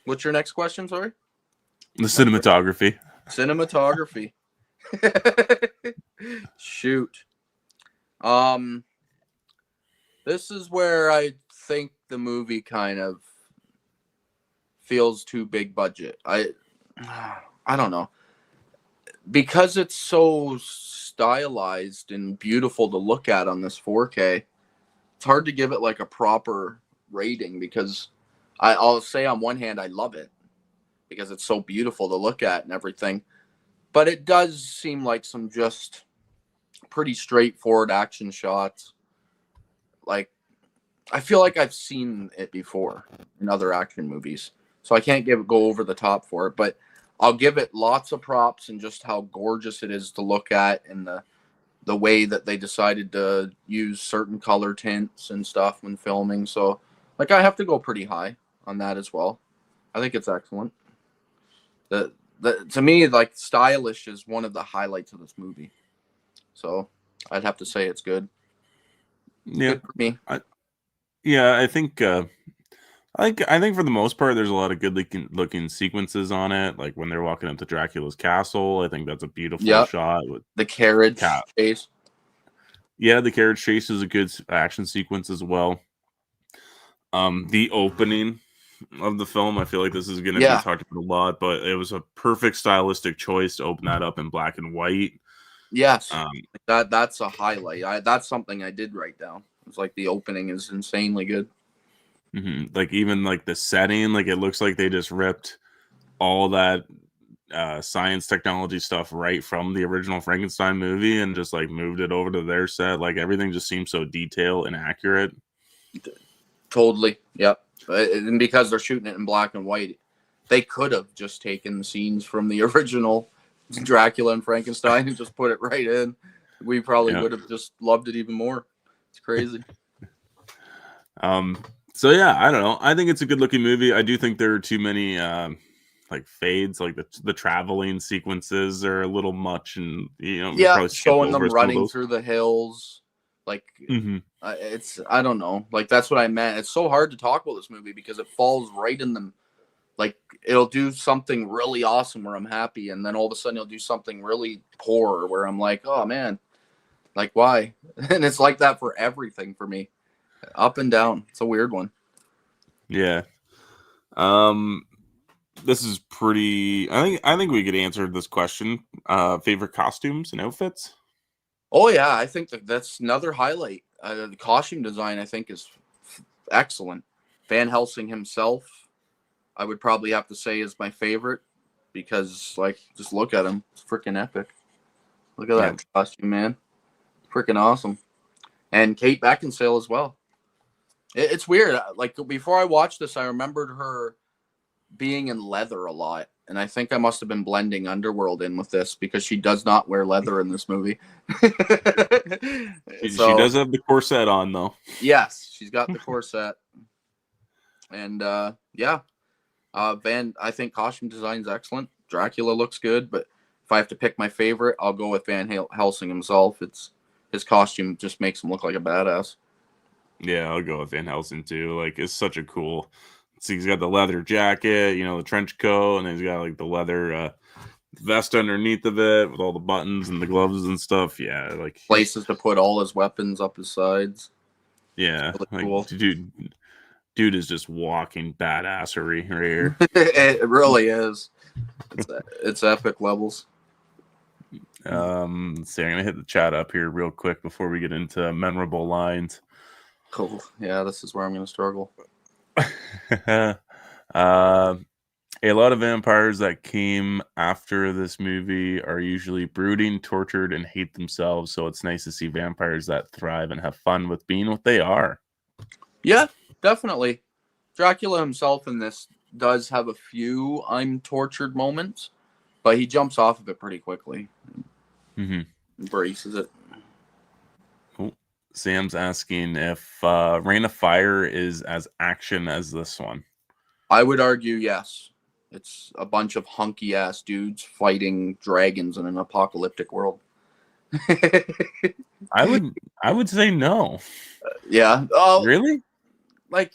What's your next question? Sorry. The cinematography. Cinematography. Shoot. This is where I think the movie kind of feels too big budget. I don't know. Because it's so stylized and beautiful to look at on this 4K, it's hard to give it like a proper rating because I'll say on one hand I love it because it's so beautiful to look at and everything. But it does seem like some just pretty straightforward action shots. Like I feel like I've seen it before in other action movies, so I can't go over the top for it. But I'll give it lots of props and just how gorgeous it is to look at, and the way that they decided to use certain color tints and stuff when filming. So, like, I have to go pretty high on that as well. I think it's excellent. To me, like, stylish is one of the highlights of this movie. So I'd have to say it's good. Yeah. Good for me. I think I think for the most part, there's a lot of good looking sequences on it. Like when they're walking up to Dracula's castle, I think that's a beautiful shot with the carriage chase. Yeah, the carriage chase is a good action sequence as well. The opening of the film, I feel like this is going to be talked about a lot, but it was a perfect stylistic choice to open that up in black and white. Yes, Um, that's a highlight. That's something I did write down. It's like the opening is insanely good. like even like the setting, like it looks like they just ripped all that science technology stuff right from the original Frankenstein movie and just like moved it over to their set. Like everything just seems so detailed and accurate. Totally. Yep. And because they're shooting it in black and white, they could have just taken the scenes from the original Dracula and Frankenstein and just put it right in. We probably Yeah. would have just loved it even more. It's crazy. Um, so yeah, I don't know. I think it's a good looking movie. I do think there are too many like fades, like the traveling sequences are a little much, and we Yeah, probably skip showing over them some of running those. through the hills, like Hmm. it's I don't know, like that's what I meant. It's so hard to talk about this movie because it falls right in them. Like it'll do something really awesome where I'm happy, and then all of a sudden it'll do something really poor where I'm like, oh man, like why? And it's like that for everything for me, up and down. It's a weird one. Yeah. Um, this is pretty. I think we could answer this question. Favorite costumes and outfits. Oh yeah, I think that's another highlight. The costume design I think is excellent. Van Helsing himself, I would probably have to say is my favorite because like just look at him, it's freaking epic. Look at Yep. that costume, man, freaking awesome. And Kate Beckinsale as well. It's weird. Like before I watched this, I remembered her being in leather a lot, and I think I must have been blending Underworld in with this because she does not wear leather in this movie. She So does have the corset on though. yes, she's got the corset, and yeah, Van. I think costume design is excellent. Dracula looks good, but if I have to pick my favorite, I'll go with Van Helsing himself. It's his costume just makes him look like a badass. Yeah, I'll go with Van Helsing too. Like it's such a cool. See, he's got the leather jacket, the trench coat, and then he's got like the leather vest underneath of it with all the buttons and the gloves and stuff. Yeah, like he's Places to put all his weapons up his sides. It's yeah, really like cool. dude is just walking badassery right here. It really is. It's epic levels. Let's see, I'm gonna hit the chat up here real quick before we get into memorable lines. Cool. Yeah, this is where I'm going to struggle. uh, a lot of vampires that came after this movie are usually brooding, tortured, and hate themselves. So it's nice to see vampires that thrive and have fun with being what they are. Yeah, definitely. Dracula himself in this does have a few I'm tortured moments, but he jumps off of it pretty quickly. Mm-hmm. Embraces it. Cool. Sam's asking if Rain of Fire is as action as this one. I would argue yes. It's a bunch of hunky ass dudes fighting dragons in an apocalyptic world. I would say no. Yeah. Oh, Really? like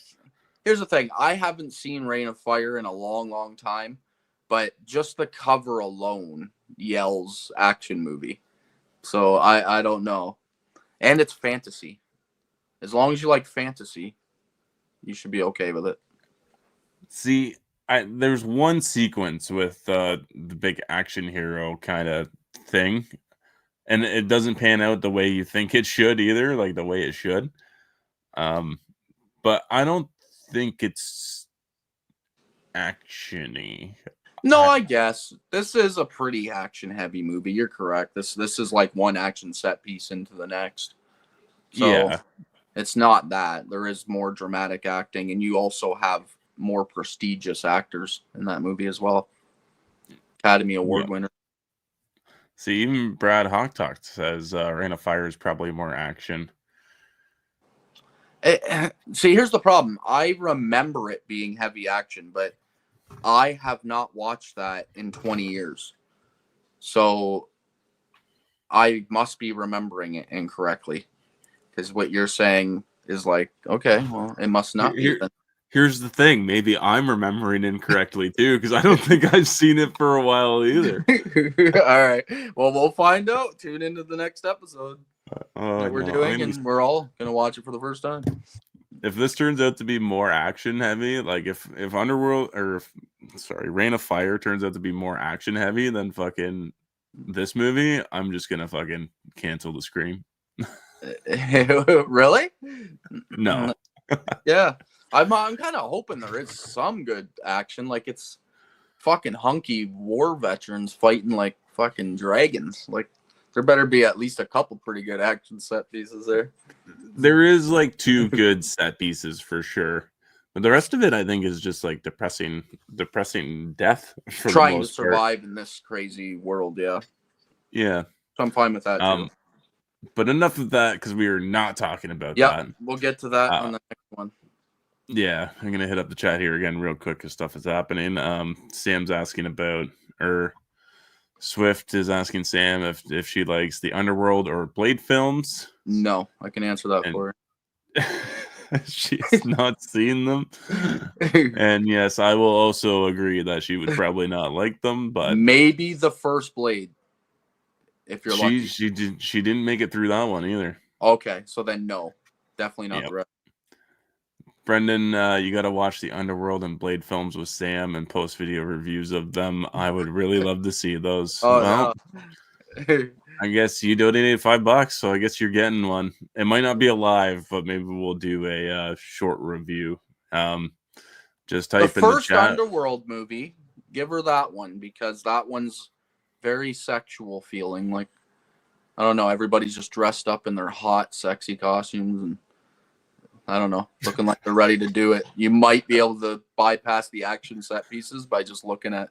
here's the thing. I haven't seen Rain of Fire in a long, long time, but just the cover alone yells action movie. So I don't know. And it's fantasy. As long as you like fantasy, you should be okay with it. See, there's one sequence with the big action hero kind of thing, and it doesn't pan out the way you think it should either, like the way it should. Um, but I don't think it's actiony. No, I I guess this is a pretty action heavy movie. You're correct. This is like one action set piece into the next. So yeah, it's not that. There is more dramatic acting, and you also have more prestigious actors in that movie as well. Academy yeah. Award winner. See, even Brad Hawk says Rain of Fire is probably more action. See, here's the problem. I remember it being heavy action, but I have not watched that in 20 years. So I must be remembering it incorrectly because what you're saying is like, okay, well, it must not be Here, then. here's the thing. Maybe I'm remembering incorrectly too, because I don't think I've seen it for a while either. All right. Well, we'll find out. Tune into the next episode Oh that we're no, I'm doing, gonna be. and we're all going to watch it for the first time. If this turns out to be more action heavy, like if Underworld or sorry, Rain of Fire turns out to be more action heavy, then fucking this movie, I'm just gonna fucking cancel the Scream. Really? No. Yeah. I'm kind of hoping there is some good action. Like it's fucking hunky war veterans fighting like fucking dragons. Like there better be at least a couple pretty good action set pieces there. There is like 2 good set pieces for sure. But the rest of it I think is just like depressing death for the Trying to most part. survive in this crazy world, yeah. Yeah. So I'm fine with that too. But enough of that because we are not talking about Yep, that. we'll get to that on the next one. Yeah, I'm gonna hit up the chat here again real quick because stuff is happening. Sam's asking about, or Swift is asking Sam if she likes the Underworld or Blade films. No, I can answer that And for she's not seen them. her. And yes, I will also agree that she would probably not like them, but Maybe the first Blade, if you're lucky. she didn't make it through that one either. Okay, so then no, definitely not Yep. the rest. Brendan, you got to watch the Underworld and Blade films with Sam and post video reviews of them. I would really love to see those. Oh Well, no. I guess you donated $5, so I guess you're getting one. It might not be a live, but maybe we'll do a short review. Just The type in the first chat. Underworld movie, give her that one because that one's very sexual feeling. Like I don't know, everybody's just dressed up in their hot, sexy costumes and I don't know, looking like they're ready to do it. You might be able to bypass the action set pieces by just looking at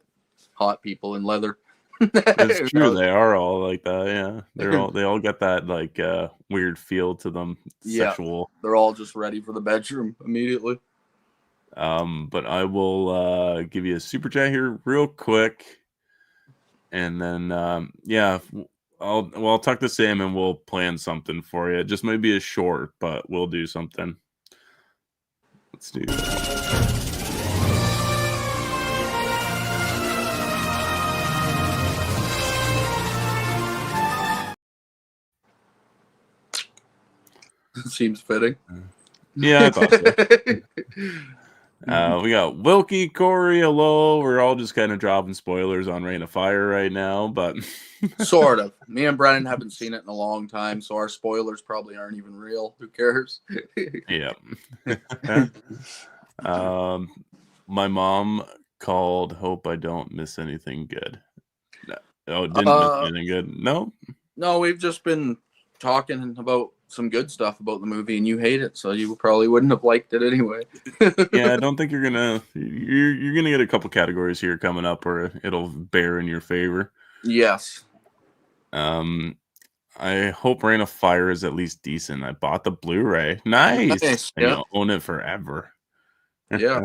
hot people in leather. It's true, they are all like that. Yeah, they all get that like weird feel to them, Yeah, sexual. they're all just ready for the bedroom immediately. But I will give you a super chat here real quick, and then yeah, I'll talk to Sam and we'll plan something for you. It just might be a short, but we'll do something. Let's do that. Seems fitting. Yeah, I thought so. We got Wilkie, Corey, hello. We're all just kind of dropping spoilers on Reign of Fire right now, but Sort of. Me and Brennan haven't seen it in a long time, so our spoilers probably aren't even real. Who cares? yeah. My mom called. Hope I don't miss anything good. No. Oh, didn't miss anything good. No. No, we've just been talking about some good stuff about the movie, and you hate it, so you probably wouldn't have liked it anyway. Yeah, I don't think you're gonna get a couple categories here coming up where it'll bear in your favor. Yes. I hope Reign of Fire is at least decent. I bought the Blu-ray. Nice. And Yeah. you'll own it forever. Yeah.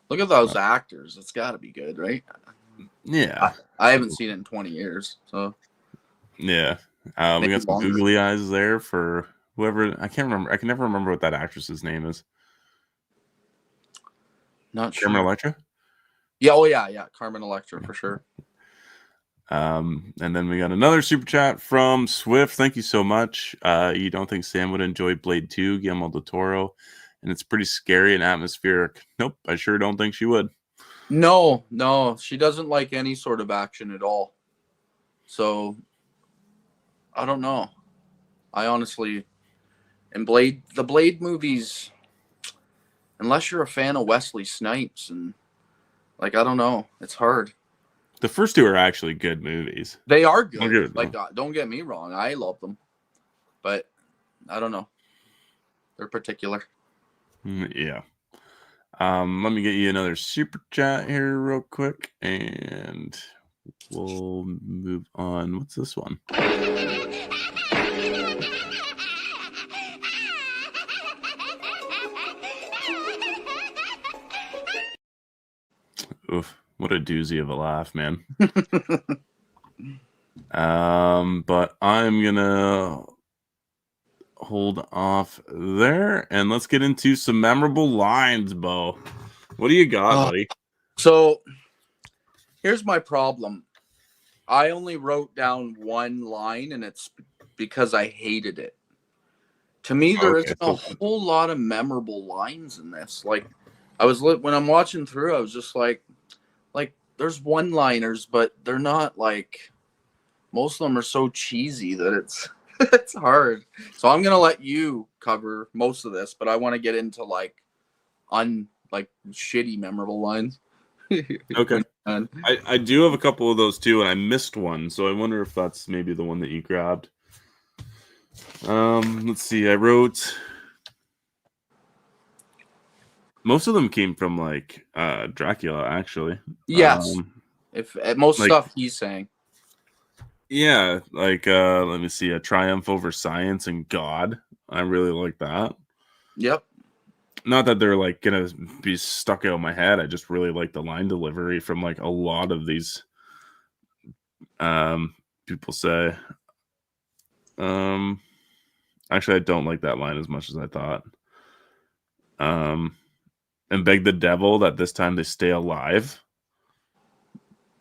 Look at those actors. It's got to be good, right? Yeah. I haven't seen it in 20 years, so. Yeah. We got some googly eyes there for whoever. I can't remember. I can never remember what that actress's name is. Not sure. Carmen Electra? Yeah, oh yeah. Carmen Electra for sure. And then we got another super chat from Swift. Thank you so much. You don't think Sam would enjoy Blade 2, Guillermo del Toro, and it's pretty scary and atmospheric. Nope, I sure don't think she would. No, she doesn't like any sort of action at all. So I don't know. I honestly, and the Blade movies, unless you're a fan of Wesley Snipes, and like I don't know, it's hard. The first 2 are actually good movies. They are good. Like don't get me wrong, I love them, but I don't know. They're particular. Yeah. Let me get you another super chat here real quick, and we'll move on. What's this one? Oof, what a doozy of a laugh, man. But I'm gonna hold off there and let's get into some memorable lines, Beau. What do you got, buddy? So here's my problem. I only wrote down one line, and it's because I hated it. To me, there isn't a whole lot of memorable lines in this. Like, when I'm watching through, I was just like there's one-liners, but they're not like most of them are so cheesy that it's it's hard. So I'm gonna let you cover most of this, but I want to get into like shitty memorable lines. Okay. And I do have a couple of those too, and I missed one, so I wonder if that's maybe the one that you grabbed. Let's see. I wrote most of them came from like Dracula, actually. yes, if most Like stuff he's saying. yeah, like let me see, a triumph over science and God. I really like that. Yep. Not that they're like gonna be stuck out of my head. I just really like the line delivery from like a lot of these people say. Um Actually I don't like that line as much as I thought. Um and beg the devil that this time they stay alive.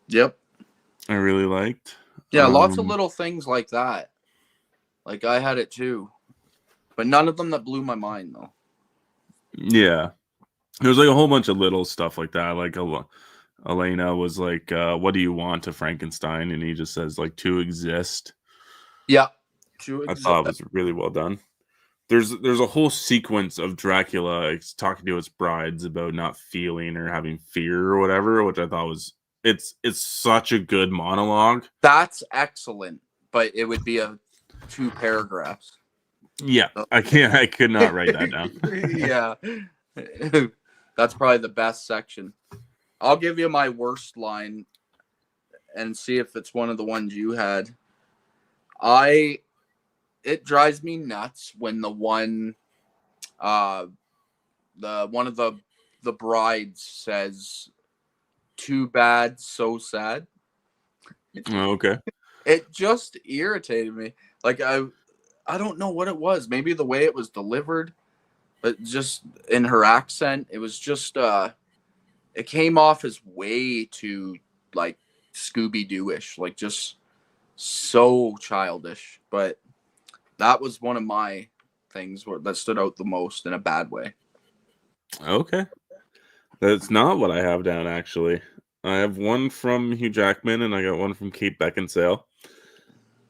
Yep. I really liked. Yeah, lots of little things like that. Like I had it too, but none of them that blew my mind though. Yeah. There's like a whole bunch of little stuff like that. Like Elena was like, "What do you want?" to Frankenstein, and he just says like to exist. Yeah. I thought it was really well done. There's a whole sequence of Dracula talking to his brides about not feeling or having fear or whatever, which I thought was it's such a good monologue. That's excellent, but it would be a 2 paragraphs. Yeah, I could not write that down. Yeah. That's probably the best section. I'll give you my worst line and see if it's one of the ones you had. It drives me nuts when the one of the brides says, "Too bad, so sad." Oh, okay. It just irritated me. Like I don't know what it was. Maybe the way it was delivered, but just in her accent, it was just it came off as way too like Scooby Doo-ish, like just so childish. But that was one of my things that stood out the most in a bad way. Okay. That's not what I have down, actually. I have one from Hugh Jackman and I got one from Kate Beckinsale.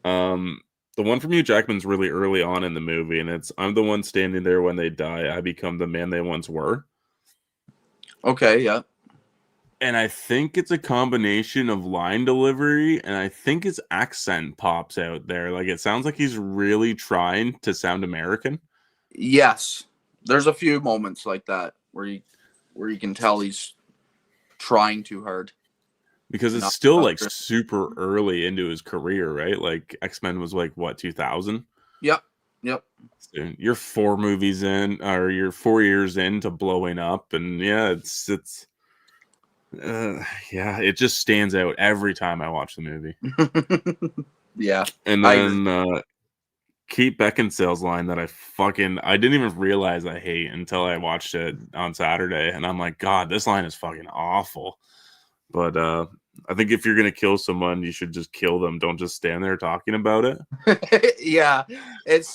Um, the one from Hugh Jackman's really early on in the movie, and it's I'm the one standing there when they die. I become the man they once were. Okay, yeah. And I think it's a combination of line delivery, and I think his accent pops out there. Like it sounds like he's really trying to sound American. Yes. There's a few moments like that where you can tell he's trying too hard. Because it's Not, still not like super early into his career, right? Like X-Men was like what 2000. Yep. Yep. So you're 4 movies in, or you're 4 years into blowing up, and yeah, yeah, it just stands out every time I watch the movie. Yeah. And I agree. then Kate Beckinsale's line that I didn't even realize I hate until I watched it on Saturday, and I'm like, God, this line is fucking awful. But I think if you're gonna kill someone, you should just kill them. Don't just stand there talking about it. Yeah. It's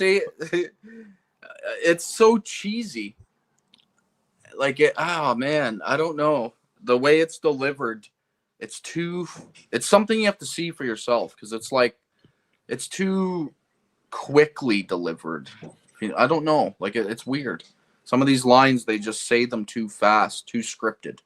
so cheesy. Like oh man, I don't know. The way it's delivered, it's too it's something you have to see for yourself because it's too quickly delivered. I don't know. Like it's weird. Some of these lines they just say them too fast, too scripted.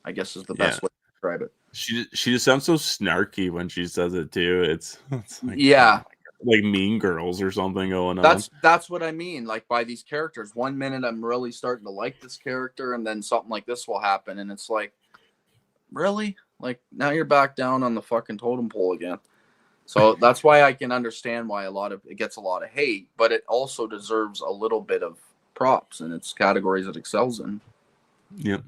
I guess is the Yeah. best way to describe it. She just sounds so snarky when she says it too. It's like oh Yeah, like Mean Girls or something going on. that's what I mean. Like by these characters, one minute I'm really starting to like this character, and then something like this will happen, and it's like, really? Like now you're back down on the fucking totem pole again. So that's why I can understand why it gets a lot of hate, but it also deserves a little bit of props in its categories it excels in. Yep.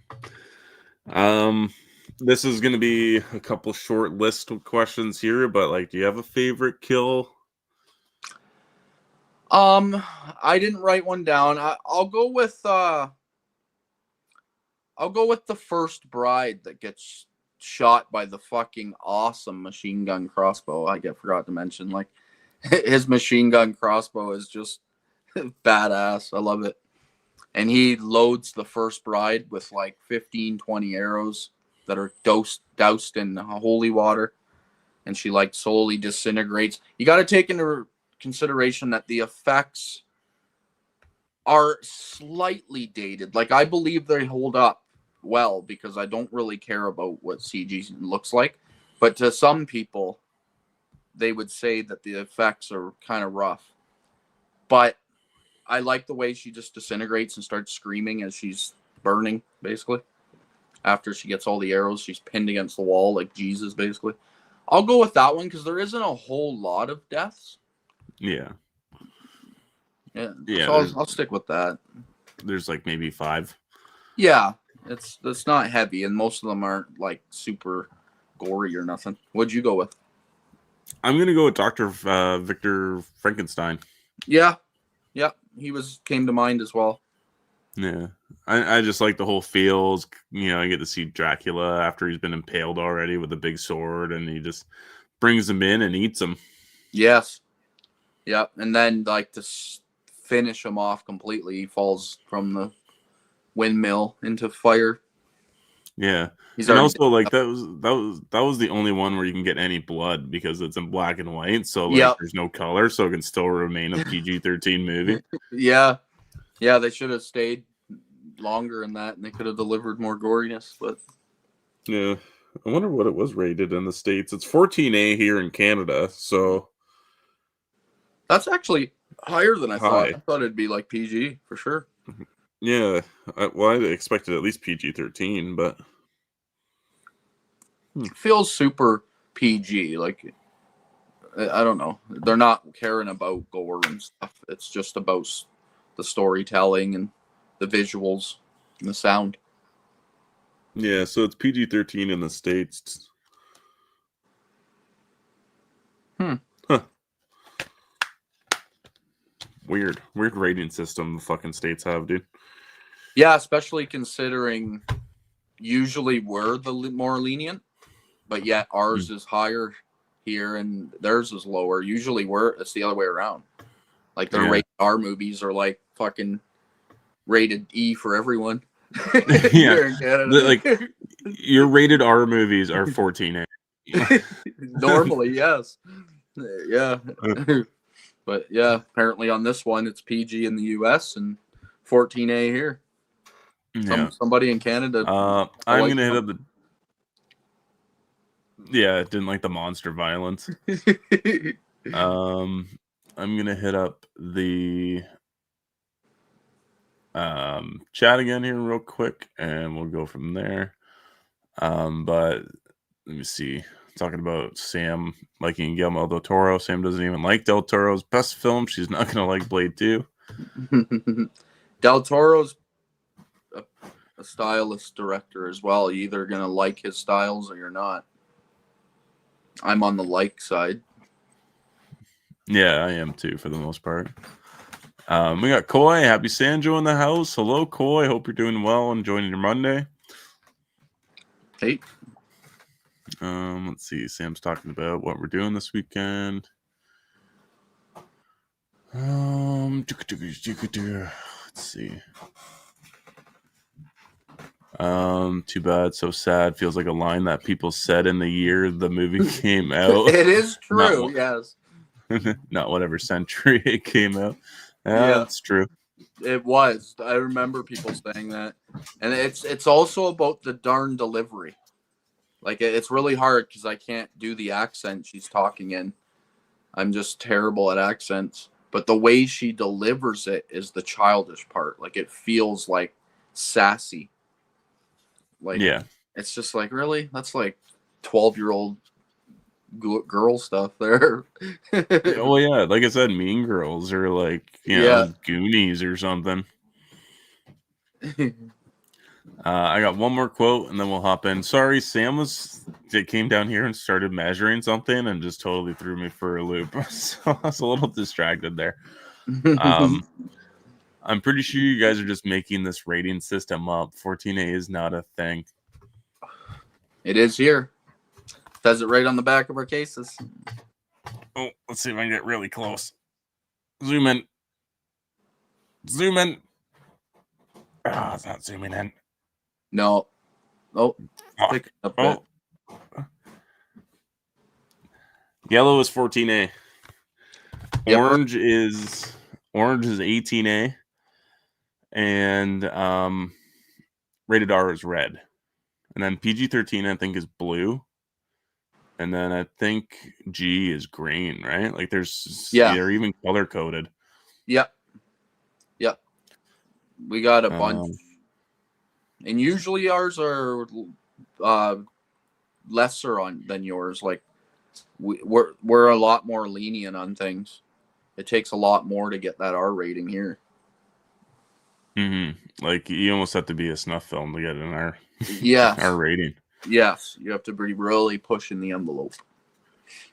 This is gonna be a couple short list of questions here, but like, do you have a favorite kill? I didn't write one down. I'll go with the first bride that gets shot by the fucking awesome machine gun crossbow. Forgot to mention, like his machine gun crossbow is just badass. I love it. And he loads the first bride with like 15, 20 arrows that are doused in holy water. and she like slowly disintegrates. You got to take into consideration that the effects are slightly dated. Like, I believe they hold up well because I don't really care about what CG looks like. But to some people, they would say that the effects are kind of rough. But I like the way she just disintegrates and starts screaming as she's burning, basically. After she gets all the arrows, she's pinned against the wall like Jesus, basically. I'll go with that one because there isn't a whole lot of deaths. Yeah. Yeah, Yeah, so I'll stick with that. There's like maybe 5. Yeah, it's not heavy, and most of them aren't like super gory or nothing. What'd you go with? I'm gonna go with Dr. Victor Frankenstein. Yeah, he came to mind as well. Yeah, I just like the whole feels. I get to see Dracula after he's been impaled already with a big sword, and he just brings him in and eats him. Yes, yeah, and then like to finish him off completely, he falls from the windmill into fire. Yeah, He's and already also like that was the only one where you can get any blood because it's in black and white, so like Yep. there's no color, so it can still remain a PG-13 movie. Yeah, they should have stayed longer in that, and they could have delivered more goriness. But Yeah, I wonder what it was rated in the States. It's 14A here in Canada, so that's actually higher than I thought. high. I thought it'd be like PG for sure. Yeah, I expected at least PG-13, but Feels super PG. Like, I don't know. They're not caring about gore and stuff. It's just about the storytelling and the visuals and the sound. yeah, so it's PG-13 in the States. Hmm. Huh. Weird rating system the fucking states have, dude. Yeah, especially considering usually we're the more lenient, but yet ours is higher here and theirs is lower. Usually it's the other way around. Like their Yeah. rated R movies are like fucking rated E for everyone. Yeah, Here in Canada. like your rated R movies are 14A. Normally, yes. Yeah. But yeah, apparently on this one it's PG in the US and 14A here. Yeah. Somebody in Canada I'm gonna hit up the. Yeah, didn't like the monster violence. I'm gonna hit up the chat again here real quick, and we'll go from there. But let me see. Talking about Sam liking Guillermo del Toro. Sam doesn't even like Del Toro's best film. She's not gonna like Blade 2. Del Toro's a stylist director as well. You're either gonna like his styles or you're not. I'm on the like side. Yeah, I am too for the most part. We got Coy, Happy Sanjo in the house. Hello, Coy. Hope you're doing well, enjoying your Monday. Hey. Let's see. Sam's talking about what we're doing this weekend. Let's see. Too bad, so sad. Feels like a line that people said in the year the movie came out. It is true, yes. Not whatever century it came out. Yeah, it's true. It was. I remember people saying that, and it's also about the darn delivery. Like it's really hard because I can't do the accent she's talking in. I'm just terrible at accents. But the way she delivers it is the childish part. Like it feels like sassy. Like Yeah. it's just like really that's like 12-year-old girl stuff there. Well, yeah, like I said, Mean Girls or like Goonies or something. I got one more quote and then we'll hop in. Sorry, Sam came down here and started measuring something and just totally threw me for a loop. So I was a little distracted there. I'm pretty sure you guys are just making this rating system up. 14A is not a thing. It is here. Says it right on the back of our cases. Oh, let's see if I can get really close. Zoom in. Zoom in. Oh, it's not zooming in. No. Oh. Oh. Yellow is 14A. Yep. Orange is 18A, and rated R is red, and then PG-13 I think is blue, and then I think G is green, right? Like they're even color coded. Yep. Yep. We got a bunch, Um, and usually ours are lesser than yours. Like we're a lot more lenient on things. It takes a lot more to get that R rating here. Like you almost have to be a snuff film to get in our Yes. rating. Yes, you have to be really pushing the envelope.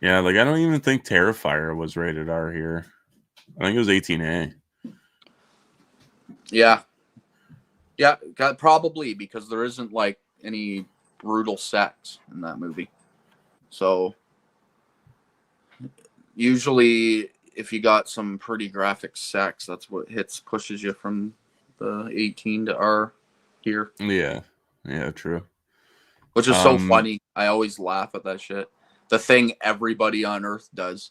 Yeah, like I don't even think Terrifier was rated R here. I think it was 18A. Yeah. Yeah, probably because there isn't like any brutal sex in that movie. So usually if you got some pretty graphic sex, that's what pushes you from the 18 to R here. Yeah. Yeah, true. Which is so funny. I always laugh at that shit. The thing everybody on Earth does.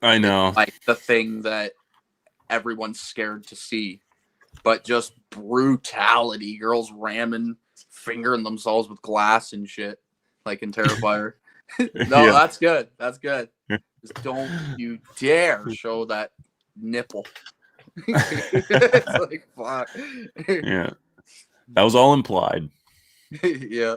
I know. Like the thing that everyone's scared to see. But just brutality. Girls ramming, fingering themselves with glass and shit. Like in Terrifier. No, Yeah. that's good. That's good. Just don't you dare show that nipple. It's like, fuck. Yeah. That was all implied. Yeah.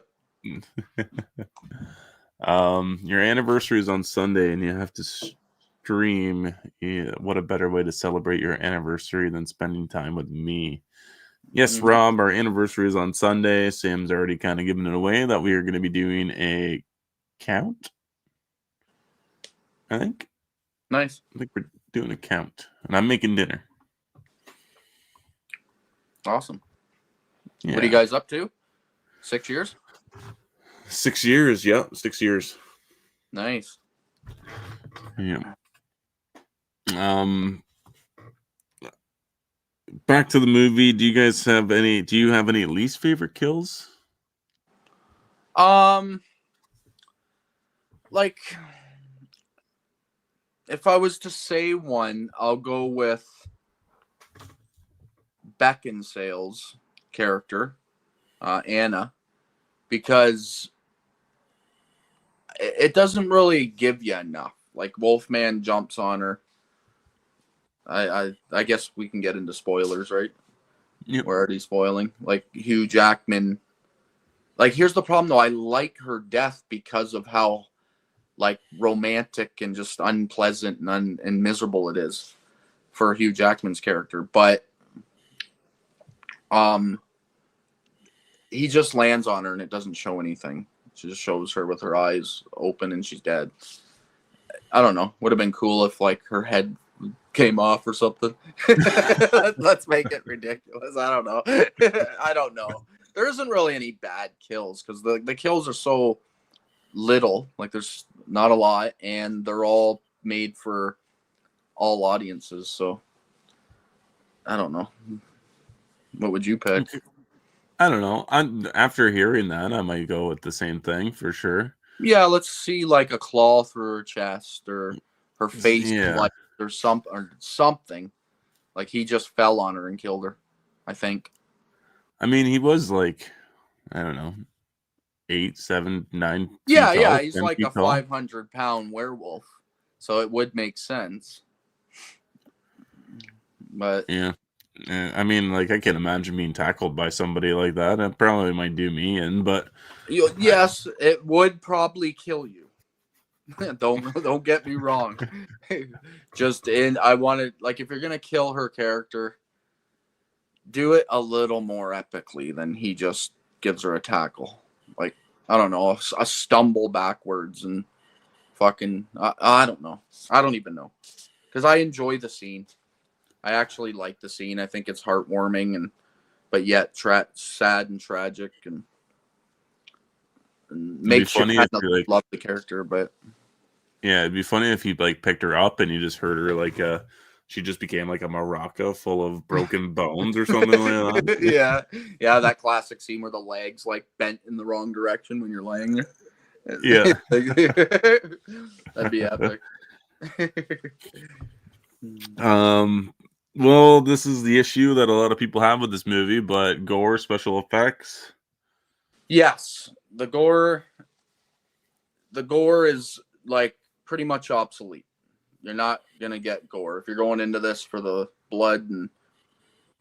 Your anniversary is on Sunday and you have to stream. Yeah, what a better way to celebrate your anniversary than spending time with me. Yes, Mm-hmm. Rob, our anniversary is on Sunday. Sam's already kind of given it away that we are going to be doing a count. I think. Nice. I think we're doing a count. And I'm making dinner. Awesome. Yeah. What are you guys up to? 6 years? 6 years. Yeah, 6 years. Nice. Yeah. Back to the movie. Do you have any least favorite kills? Like if I was to say one, I'll go with Beckinsale's character, Anna, because it doesn't really give you enough. Like Wolfman jumps on her. I guess we can get into spoilers, right? Yep. We're already spoiling. Like Hugh Jackman. Like here's the problem though. I like her death because of how like romantic and just unpleasant and miserable it is for Hugh Jackman's character. But he just lands on her and it doesn't show anything. She just shows her with her eyes open and she's dead. I don't know. Would have been cool if like her head came off or something. Let's make it ridiculous. I don't know. I don't know. There isn't really any bad kills because the kills are so little. Like there's not a lot, and they're all made for all audiences. So I don't know. What would you pick? I don't know. After hearing that, I might go with the same thing for sure. Yeah, let's see like a claw through her chest or her face Yeah. or something. Like he just fell on her and killed her, I think. I mean, he was like, I don't know, 8, 7, 9 feet Yeah, tall, yeah, he's 10 like a feet tall. 500-pound werewolf, so it would make sense. But Yeah. I mean, like I can't imagine being tackled by somebody like that. It probably might do me in, but yes, it would probably kill you. Don't get me wrong. I wanted like if you're gonna kill her character, do it a little more epically than he just gives her a tackle. Like I don't know, a stumble backwards and fucking I don't know. I don't even know because I enjoy the scene. I actually like the scene. I think it's heartwarming but yet sad and tragic and makes you funny kind if of you like, love the character. But yeah, it'd be funny if he like picked her up and you just heard her like she just became like a maraca full of broken bones or something like that. yeah, that classic scene where the legs like bent in the wrong direction when you're laying there. Yeah. That'd be epic. Um. Well, this is the issue that a lot of people have with this movie, but gore, special effects. Yes, the gore is like pretty much obsolete. You're not gonna get gore if you're going into this for the blood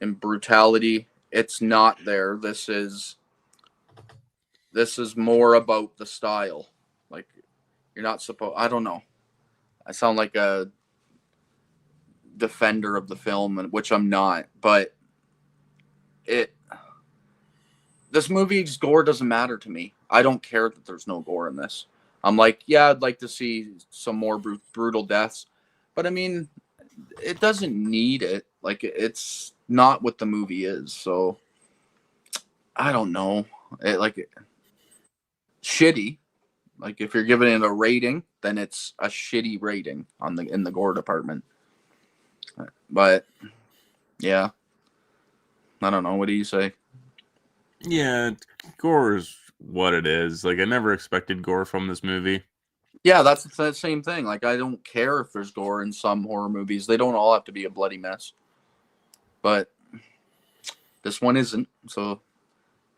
and brutality. It's not there. This is more about the style. Like you're not supposed. I don't know. I sound like a defender of the film, which I'm not. But it this movie's gore doesn't matter to me. I don't care that there's no gore in this. I'm like, yeah, I'd like to see some more brutal deaths, but I mean, it doesn't need it. Like, it's not what the movie is. So I don't know. Shitty. Like, if you're giving it a rating, then it's a shitty rating on the in the gore department. But yeah, I don't know. What do you say? Yeah, gore is what it is. Like, I never expected gore from this movie. Yeah, that's the same thing. Like, I don't care if there's gore in some horror movies. They don't all have to be a bloody mess. But this one isn't. So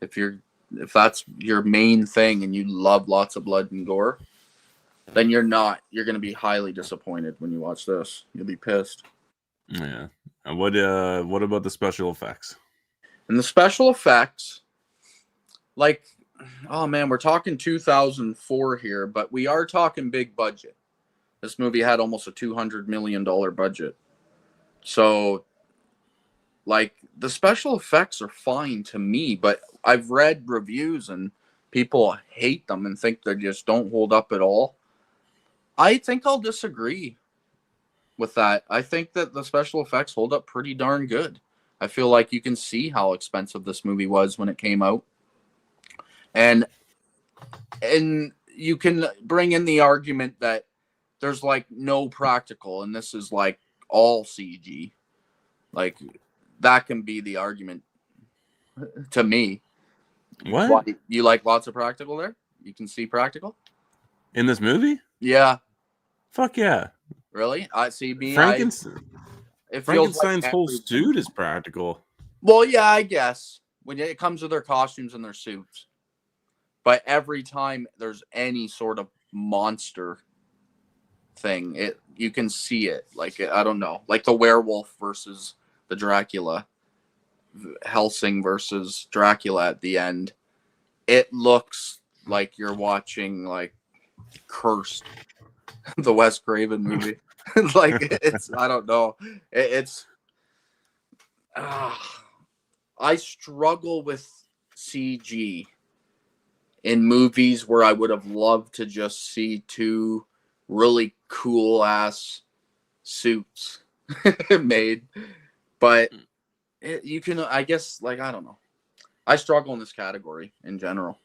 if that's your main thing and you love lots of blood and gore, then you're not. You're going to be highly disappointed when you watch this. You'll be pissed. Yeah. What about the special effects? And the special effects, like, oh man, we're talking 2004 here, but we are talking big budget. This movie had almost a $200 million budget. So, like, the special effects are fine to me, but I've read reviews and people hate them and think they just don't hold up at all. I think I'll disagree with that. I think that the special effects hold up pretty darn good. I feel like you can see how expensive this movie was when it came out. And you can bring in the argument that there's like no practical and this is like all CG. Like that can be the argument to me. What? Why, you like lots of practical there? You can see practical? In this movie? Yeah. Fuck yeah. Really? I see me. It feels like Frankenstein's whole suit is practical. Well, yeah, I guess. When it comes to their costumes and their suits. But every time there's any sort of monster thing, you can see it. Like, I don't know. Like the werewolf versus the Dracula. Helsing versus Dracula at the end. It looks like you're watching like Cursed, the Wes Craven movie. Like it's, I don't know. It's I struggle with CG in movies where I would have loved to just see two really cool ass suits made, but you can, I guess, like, I don't know. I struggle in this category in general.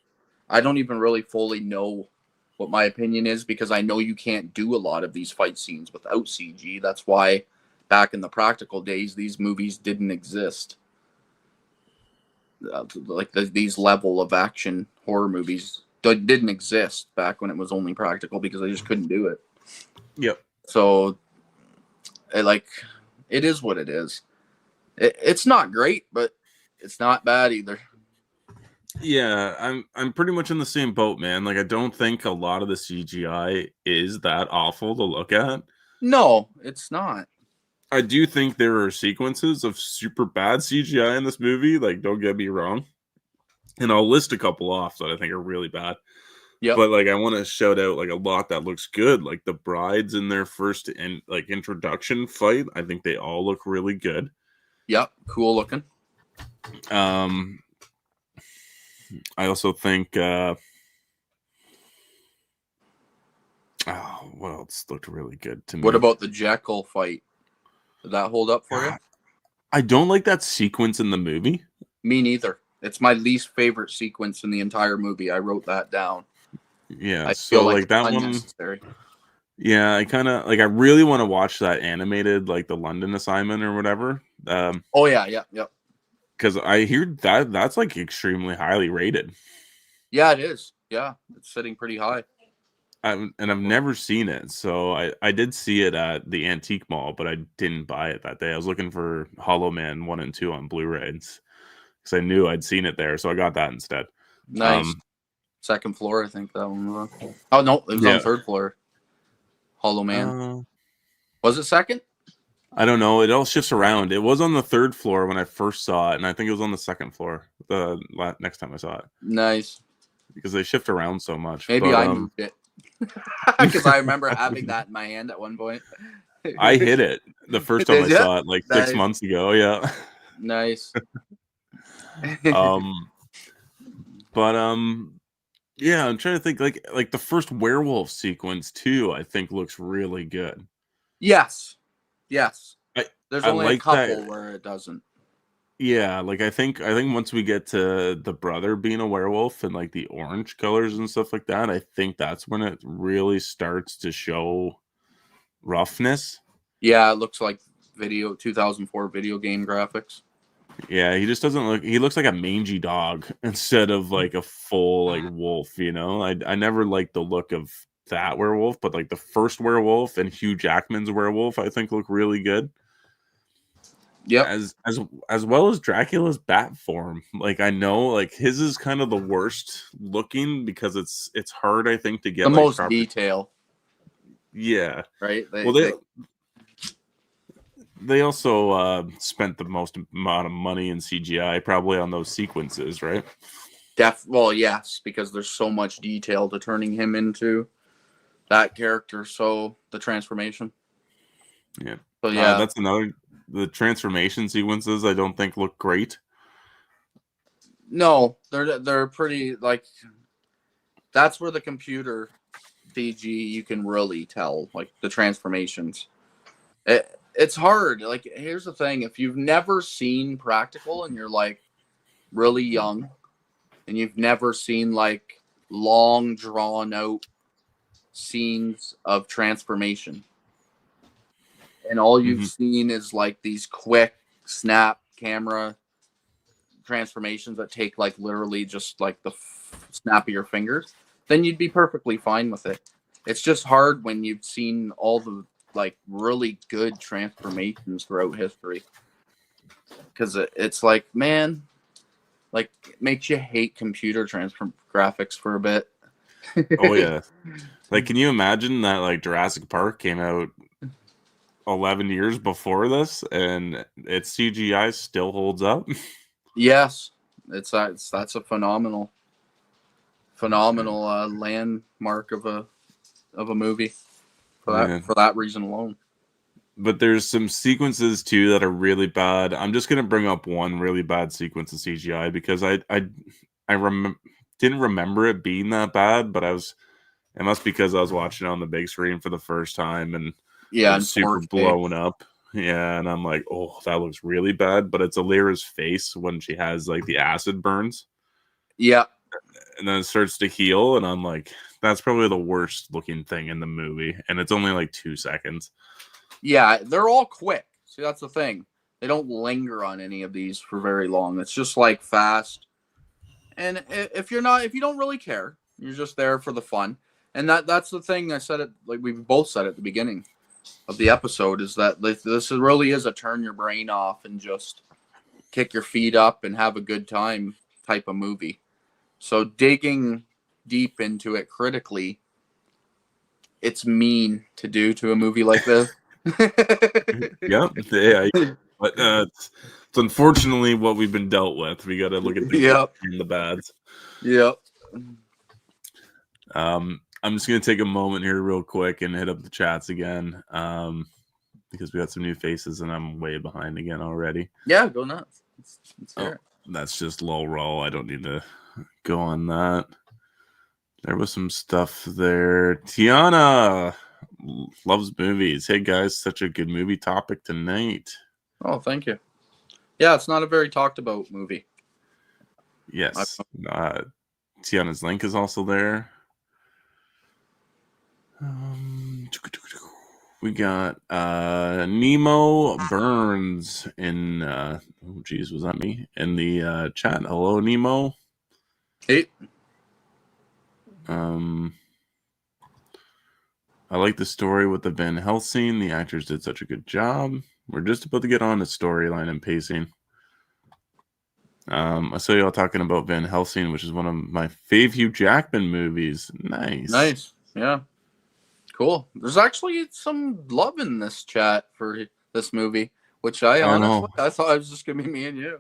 I don't even really fully know what my opinion is because I know you can't do a lot of these fight scenes without CG. That's why back in the practical days, these movies didn't exist. Like these level of action horror movies didn't exist back when it was only practical because they just couldn't do it. Yep. So, it is what it is. It's not great, but it's not bad either. Yeah, I'm pretty much in the same boat, man. Like I don't think a lot of the CGI is that awful to look at. No, it's not. I do think there are sequences of super bad CGI in this movie, like don't get me wrong. And I'll list a couple off that I think are really bad. Yep. But like I want to shout out like a lot that looks good. Like the brides in their first introduction fight, I think they all look really good. Yep, cool looking. I also think what else looked really good to me? What about the Jekyll fight? Did that hold up for you? I don't like that sequence in the movie. Me neither. It's my least favorite sequence in the entire movie. I wrote that down. Yeah, I so feel like that unnecessary. one. Yeah, I kind of like. I really want to watch that animated, like the London Assignment or whatever. Oh yeah. Because I hear that's like extremely highly rated. Yeah, it is. Yeah, it's sitting pretty high. And I've never seen it, so I did see it at the Antique Mall, but I didn't buy it that day. I was looking for Hollow Man 1 and 2 on Blu-rays because I knew I'd seen it there, so I got that instead. Nice. Second floor, I think that one was. Oh no, it was on Yeah. the third floor. Hollow Man. Uh, Was it second? I don't know. It all shifts around. It was on the third floor when I first saw it, and I think it was on the second floor the next time I saw it Nice. because they shift around so much. Maybe But I moved it because I remember having that in my hand at one point. I hit it the first time I Did ya? saw it like 6 Nice. months ago. Yeah. Nice. um, but yeah, I'm trying to think like the first werewolf sequence too. I think looks really good. Yes. Yes. I There's I only a like that. couple where it doesn't. Yeah, like I think once we get to the brother being a werewolf and like the orange colors and stuff like that, I think that's when it really starts to show roughness. Yeah, it looks like 2004 video game graphics. Yeah, he just doesn't look he looks like a mangy dog instead of like a full like wolf, you know? I never liked the look of that werewolf, but like the first werewolf and Hugh Jackman's werewolf I think look really good. Yep. As well as Dracula's bat form. Like I know like his is kind of the worst looking because it's hard I think to The get like most proper. detail, Yeah. right? Well they also spent the most amount of money in CGI probably on those sequences, right? Well, yes, because there's so much detail to turning him into that character. So the transformation. Yeah. So yeah, That's another the transformation sequences I don't think look great. no, they're pretty like. That's where the computer CG you can really tell like the transformations. It's hard. Like here's the thing: if you've never seen practical and you're like really young, and you've never seen like long drawn out scenes of transformation, and all you've Hmm. seen is like these quick snap camera transformations that take like literally just like the snap of your fingers, then you'd be perfectly fine with it. It's just hard when you've seen all the like really good transformations throughout history because it's like, man, like it makes you hate computer transform graphics for a bit. Oh yeah. Like can you imagine that like Jurassic Park came out 11 years before this and its CGI still holds up? Yes, that's a phenomenal landmark of a movie Yeah. for that reason alone. But there's some sequences too that are really bad. I'm just gonna bring up one really bad sequence of CGI because didn't remember it being that bad, but it must be because I was watching it on the big screen for the first time and it Yeah, was in super 4K. blown up. Yeah, and I'm like, oh, that looks really bad. But it's Alira's face when she has like the acid burns, Yeah, and then it starts to heal, and I'm like, that's probably the worst looking thing in the movie, and it's only like 2 seconds. yeah, they're all quick. See, that's the thing. They don't linger on any of these for very long. It's just like fast. And if you don't really care, you're just there for the fun. And that's the thing I said it like we both said at the beginning of the episode is that this really is a turn your brain off and just kick your feet up and have a good time type of movie. So digging deep into it critically, it's mean to do to a movie like this. Yep, yeah, but it's unfortunately what we've been dealt with. We got to look at the good Yep. and the bads. Yep. I'm just gonna take a moment here real quick and hit up the chats again because we got some new faces and I'm way behind again already. Yeah, go nuts. Let's hear Oh, it. that's just low roll. I don't need to go on that. There was some stuff there. Tiana loves movies. Hey guys, such a good movie topic tonight. Oh, thank you. Yeah, it's not a very talked about movie. Yes. Tiana's link is also there. We got Nemo Burns in oh geez, was that me? In the chat. Hello, Nemo. Hey. Um, I like the story with the Van Helsing. The actors did such a good job. We're just about to get on to storyline and pacing. I saw y'all talking about Van Helsing, which is one of my fave Hugh Jackman movies. Nice. Yeah. Cool. There's actually some love in this chat for this movie, which I Oh honestly, no, I thought it was just going to be me and you.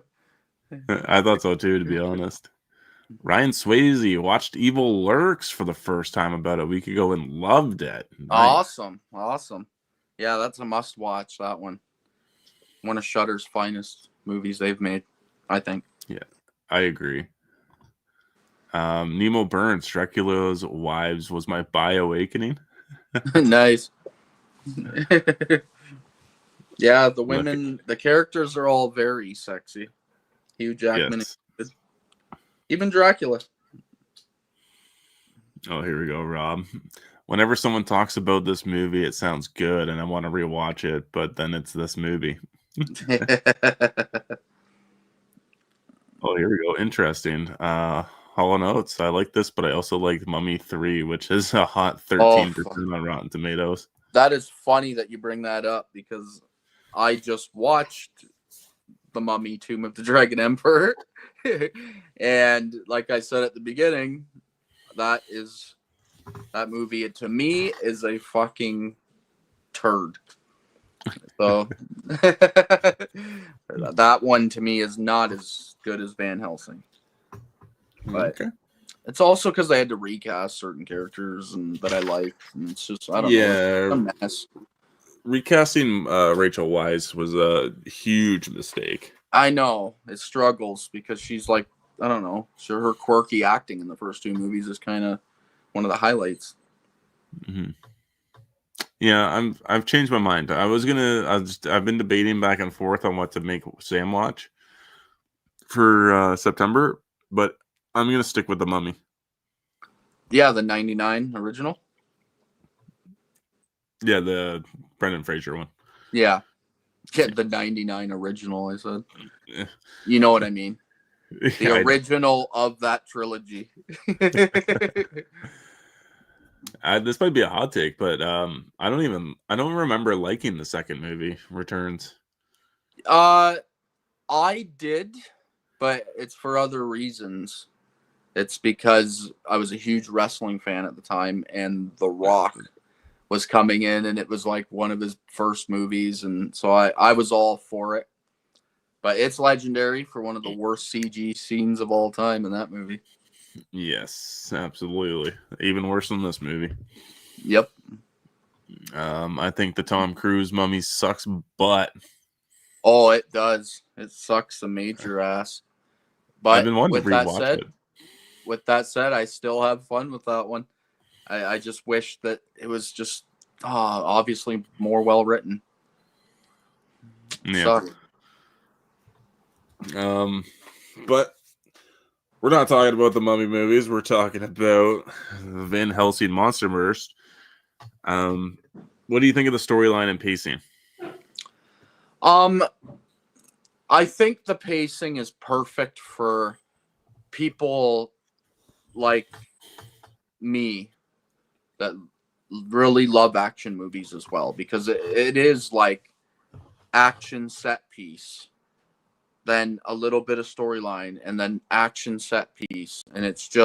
I thought so too, to be honest. Ryan Swayze watched Evil Lurks for the first time about a week ago and loved it. Nice. Awesome. Yeah, that's a must watch, that one. One of Shudder's finest movies they've made, I think. Yeah, I agree. Nemo Burns, Dracula's Wives was my bi-awakening. Nice. Yeah, the Look, women, the characters are all very sexy. Hugh Jackman, yes. even Dracula. Oh, here we go, Rob. Whenever someone talks about this movie, it sounds good, and I want to rewatch it, but then it's this movie. Oh, here we go. Interesting. Hollow Notes. I like this, but I also like Mummy 3, which is a hot 13% on Rotten Tomatoes. That is funny that you bring that up because I just watched The Mummy, Tomb of the Dragon Emperor. And like I said at the beginning, that movie to me is a fucking turd. So that one to me is not as good as Van Helsing. But Okay. it's also because I had to recast certain characters and that I like. And it's just, I don't know. Yeah. It's a mess. Recasting Rachel Weisz was a huge mistake. I know. It struggles because she's like, I don't know. Sure, her quirky acting in the first two movies is kind of one of the highlights. Mm-hmm. Yeah, I've changed my mind. I've been debating back and forth on what to make Sam watch for September, but I'm gonna stick with The Mummy. Yeah, the 99 original. Yeah, the Brendan Fraser one. Yeah. The 99 original, I said. Yeah. You know what I mean. The Yeah, original of that trilogy. This might be a hot take, but I don't remember liking the second movie, Returns. I did, but it's for other reasons. It's because I was a huge wrestling fan at the time, and The Rock was coming in, and it was like one of his first movies, and so I was all for it. But it's legendary for one of the worst CG scenes of all time in that movie. Yes, absolutely. Even worse than this movie. Yep. I think the Tom Cruise Mummy sucks butt. Oh, it does. It sucks a major ass. I've But been wanting to rewatch it. With that said, I still have fun with that one. I just wish that it was just obviously more well written. Yeah. But we're not talking about the Mummy movies. We're talking about Van Helsing Monsterverse. What do you think of the storyline and pacing? I think the pacing is perfect for people like me that really love action movies as well, because it is like action set piece, then a little bit of storyline, and then action set piece, and it's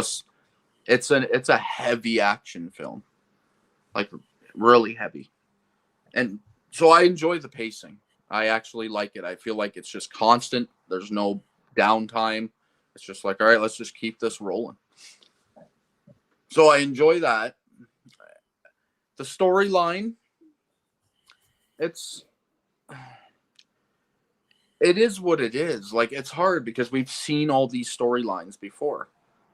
a heavy action film, like really heavy, and so I enjoy the pacing. I actually like it. I feel like it's just constant. There's no downtime. It's just like, all right, let's just keep this rolling. So I enjoy that. The storyline, it is what it is. Like, it's hard because we've seen all these storylines before.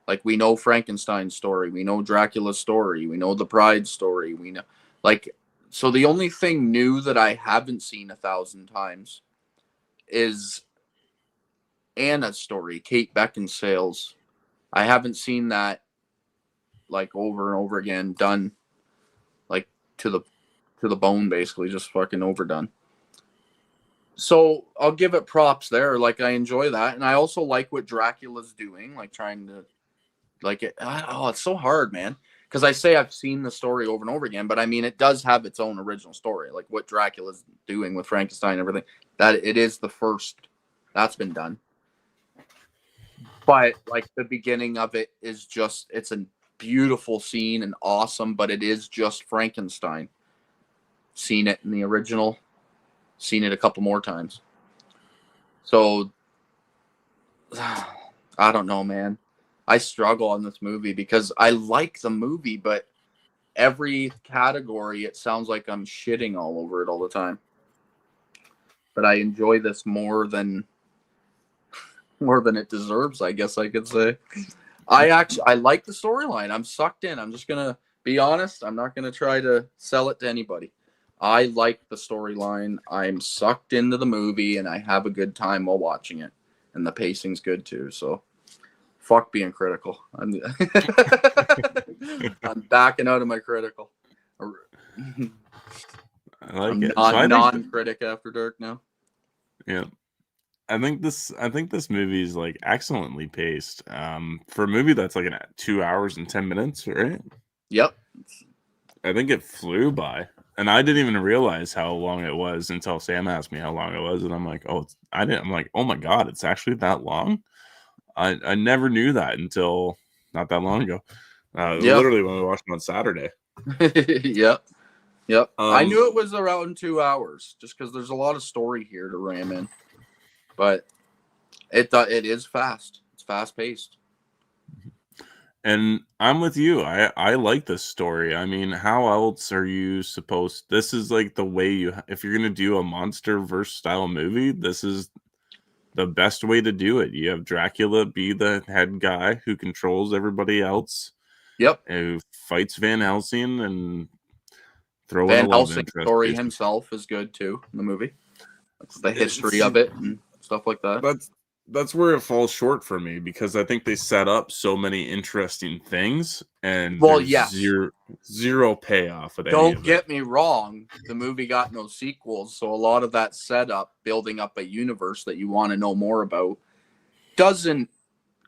Like, we know Frankenstein's story, we know Dracula's story, we know the Pride story, we know, like, so the only thing new that I haven't seen 1,000 times is Anna's story, Kate Beckinsale's. I haven't seen that like over and over again, done like to the bone, basically, just fucking overdone. So I'll give it props there. Like, I enjoy that, and I also like what Dracula's doing, like trying to Like, it's so hard, man. Because I say I've seen the story over and over again, but I mean, it does have its own original story, like what Dracula's doing with Frankenstein and everything. That it is the first that's been done. But like the beginning of it is just, it's a beautiful scene and awesome, but it is just Frankenstein. Seen it in the original, seen it a couple more times. So I don't know, man. I struggle on this movie because I like the movie, but every category it sounds like I'm shitting all over it all the time. But I enjoy this more than it deserves, I guess I could say. I like the storyline. I'm sucked in. I'm just gonna be honest. I'm not gonna try to sell it to anybody. I like the storyline. I'm sucked into the movie and I have a good time while watching it. And the pacing's good too. So fuck being critical. I'm I'm backing out of my critical. I like I'm it. So I think non-critic after dark now. yeah. I think this movie is like excellently paced. For a movie that's like 2 hours and 10 minutes, right? Yep. I think it flew by. And I didn't even realize how long it was until Sam asked me how long it was, and I'm like, oh, I didn't. I'm like, oh my god, it's actually that long. I never knew that until not that long ago. Yep. Literally when we watched it on Saturday. Yep. Yep. I knew it was around 2 hours just because there's a lot of story here to ram in. But it is fast. It's fast paced. And I'm with you. I like this story. I mean, how else are you supposed? This is like the way if you're gonna do a monster verse style movie, this is the best way to do it. You have Dracula be the head guy who controls everybody else. Yep. Who fights Van Helsing and throw in Van a love Helsing's interest. story Basically. himself is good too in the movie. That's the history of it and stuff like that. That's where it falls short for me because I think they set up so many interesting things and there's zero payoff at any of it. Don't get me wrong, the movie got no sequels, so a lot of that setup, building up a universe that you want to know more about, doesn't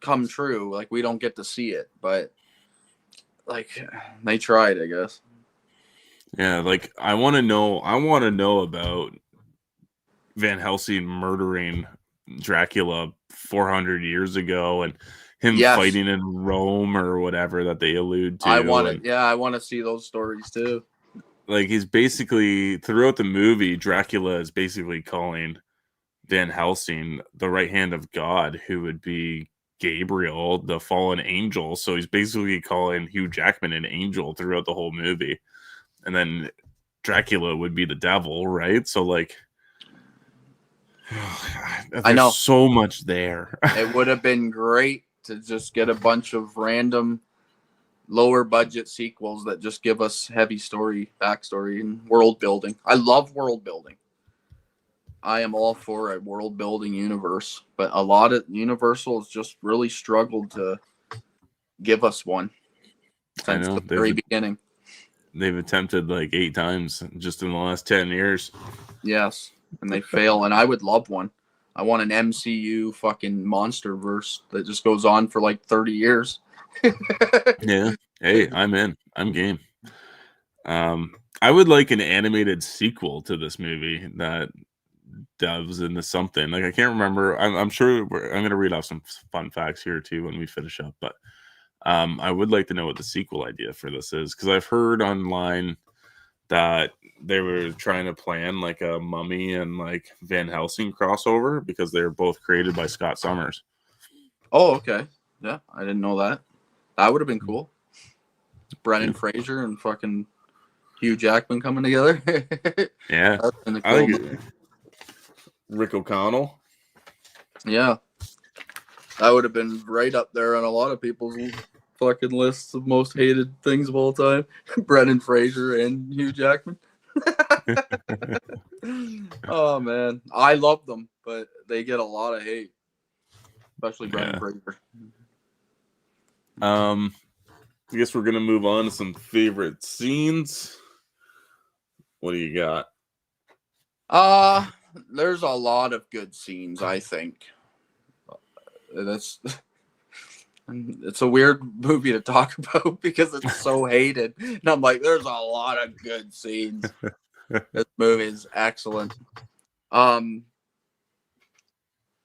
come true. Like we don't get to see it, but like they tried, I guess. Yeah, like I want to know about Van Helsing murdering Dracula 400 years ago and him fighting in Rome or whatever that they allude to. I want to see those stories too. Like he's basically throughout the movie, Dracula is basically calling Van Helsing the right hand of God, who would be Gabriel, the fallen angel. So he's basically calling Hugh Jackman an angel throughout the whole movie. And then Dracula would be the devil, right? So like I know so much there. It would have been great to just get a bunch of random lower budget sequels that just give us heavy backstory and world building. I love world building. I am all for a world building universe, but a lot of Universal has just really struggled to give us one since the very beginning. They've attempted like 8 times just in the last 10 years. Yes, and they fail. And I would love one. I want an MCU fucking monster verse that just goes on for like 30 years. Yeah. Hey, I'm in. I'm game. I would like an animated sequel to this movie that delves into something. Like I can't remember. I'm sure I'm going to read off some fun facts here too when we finish up. But I would like to know what the sequel idea for this is because I've heard online that they were trying to plan like a Mummy and like Van Helsing crossover because they were both created by Scott Summers. Oh, okay. Yeah, I didn't know that. That would have been cool. Brendan Fraser and fucking Hugh Jackman coming together. Yeah. I think Rick O'Connell. Yeah. That would have been right up there on a lot of people's fucking lists of most hated things of all time. Brendan Fraser and Hugh Jackman. Oh man, I love them, but they get a lot of hate, especially Brendan Fraser. I guess we're gonna move on to some favorite scenes. What do you got? There's a lot of good scenes, I think. And it's a weird movie to talk about because it's so hated. And I'm like, there's a lot of good scenes. This movie is excellent.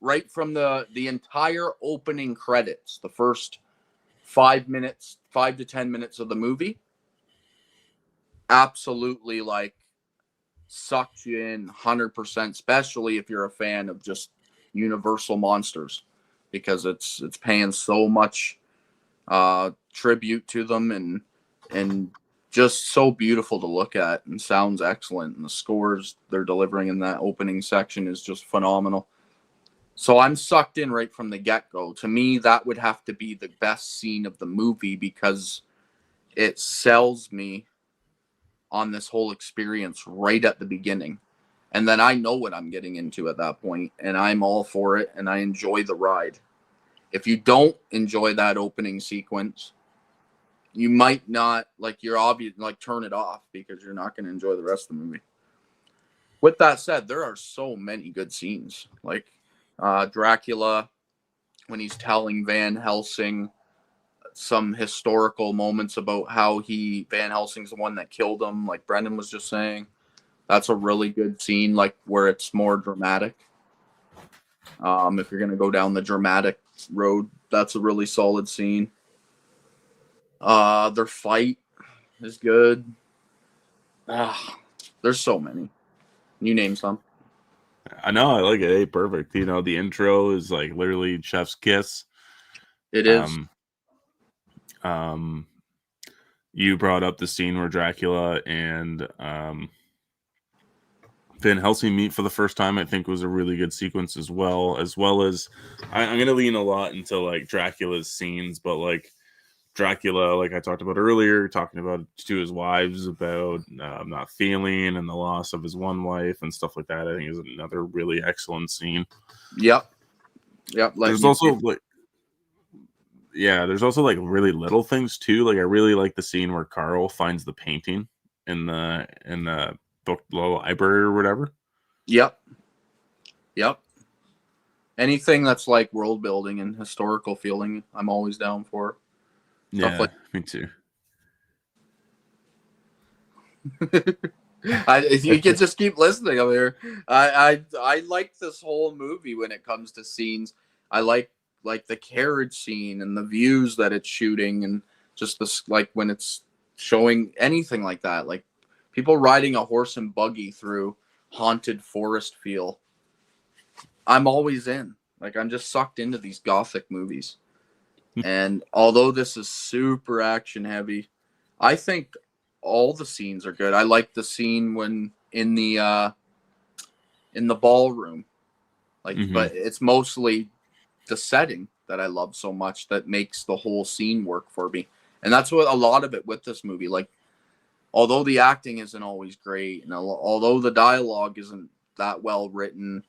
Right from the entire opening credits, the first 5 minutes, 5 to 10 minutes of the movie, absolutely like sucked you in 100%, especially if you're a fan of just Universal monsters, because it's paying so much tribute to them, and just so beautiful to look at, and sounds excellent, and the scores they're delivering in that opening section is just phenomenal. So I'm sucked in right from the get-go. To me, that would have to be the best scene of the movie because it sells me on this whole experience right at the beginning. And then I know what I'm getting into at that point, and I'm all for it, and I enjoy the ride. If you don't enjoy that opening sequence, you might not, like, you're obvious, like, turn it off because you're not going to enjoy the rest of the movie. With that said, there are so many good scenes, like Dracula when he's telling Van Helsing some historical moments about how Van Helsing's the one that killed him, like Brendan was just saying. That's a really good scene, like where it's more dramatic. If you're gonna go down the dramatic road, that's a really solid scene. Their fight is good. There's so many. You name some. I know, I like it. Hey, perfect. You know, the intro is like literally chef's kiss. It is. Um, you brought up the scene where Dracula and Van Helsing meet for the first time. I think was a really good sequence as well as I'm going to lean a lot into like Dracula's scenes, but like Dracula, like I talked about earlier, talking about to his wives about not feeling and the loss of his one wife and stuff like that. I think is another really excellent scene. Yep. There's also like really little things too. Like I really like the scene where Carl finds the painting in the book library or whatever. Yep. Anything that's like world building and historical feeling, I'm always down for. Stuff Yeah, like me too. you can just keep listening over here. I like this whole movie when it comes to scenes. I like the carriage scene and the views that it's shooting, and just this, like when it's showing anything like that, like people riding a horse and buggy through haunted forest feel. I'm always in. Like I'm just sucked into these gothic movies. And although this is super action heavy, I think all the scenes are good. I like the scene when in the ballroom, like, but it's mostly the setting that I love so much that makes the whole scene work for me. And that's what a lot of it with this movie. Like, although the acting isn't always great, and although the dialogue isn't that well written,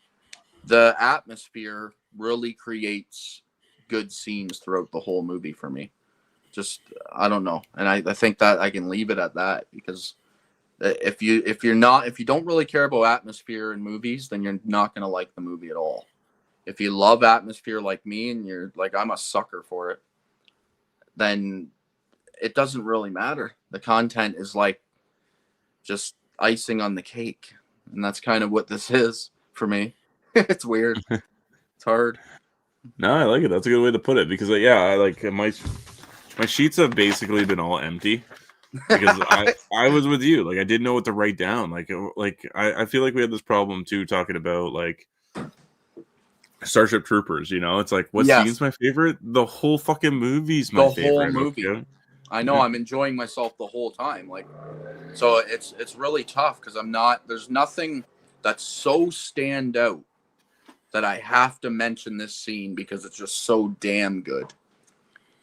the atmosphere really creates good scenes throughout the whole movie for me. Just, I don't know, and I think that I can leave it at that, because if you don't really care about atmosphere in movies, then you're not going to like the movie at all. If you love atmosphere like me, and you're like, I'm a sucker for it, then it doesn't really matter. The content is like just icing on the cake, and that's kind of what this is for me. It's weird. It's hard. No, I like it. That's a good way to put it because I like my sheets have basically been all empty because I was with you. Like I didn't know what to write down. I feel like we had this problem too talking about like Starship Troopers. You know, it's like what Yes, scene's my favorite? The whole fucking movie's my the whole favorite. movie. Okay? I know, I'm enjoying myself the whole time. Like, so it's really tough because there's nothing that's so stand out that I have to mention this scene because it's just so damn good.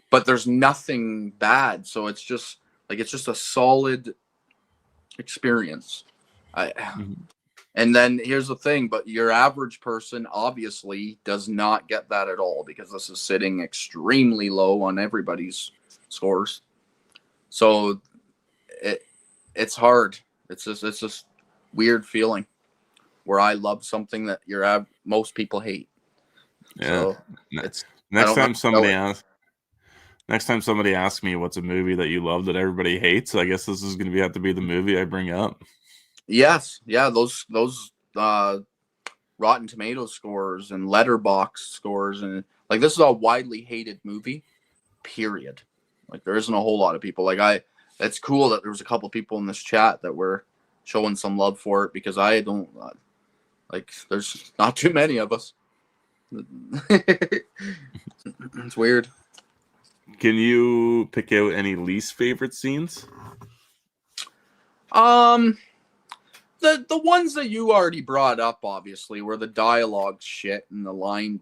But there's nothing bad, so it's just a solid experience. And then here's the thing, but your average person obviously does not get that at all because this is sitting extremely low on everybody's scores. So it's hard. It's just weird feeling where I love something that most people hate. Yeah. So it's I Next don't know time how to tell somebody it. asks, next time somebody asks me what's a movie that you love that everybody hates, I guess this is going to have to be the movie I bring up. Yes, yeah, those Rotten Tomatoes scores and Letterbox scores, and like this is a widely hated movie. Period. Like there isn't a whole lot of people. It's cool that there was a couple people in this chat that were showing some love for it because I don't like. There's not too many of us. It's weird. Can you pick out any least favorite scenes? Um, the ones that you already brought up, obviously, were the dialogue shit and the lines,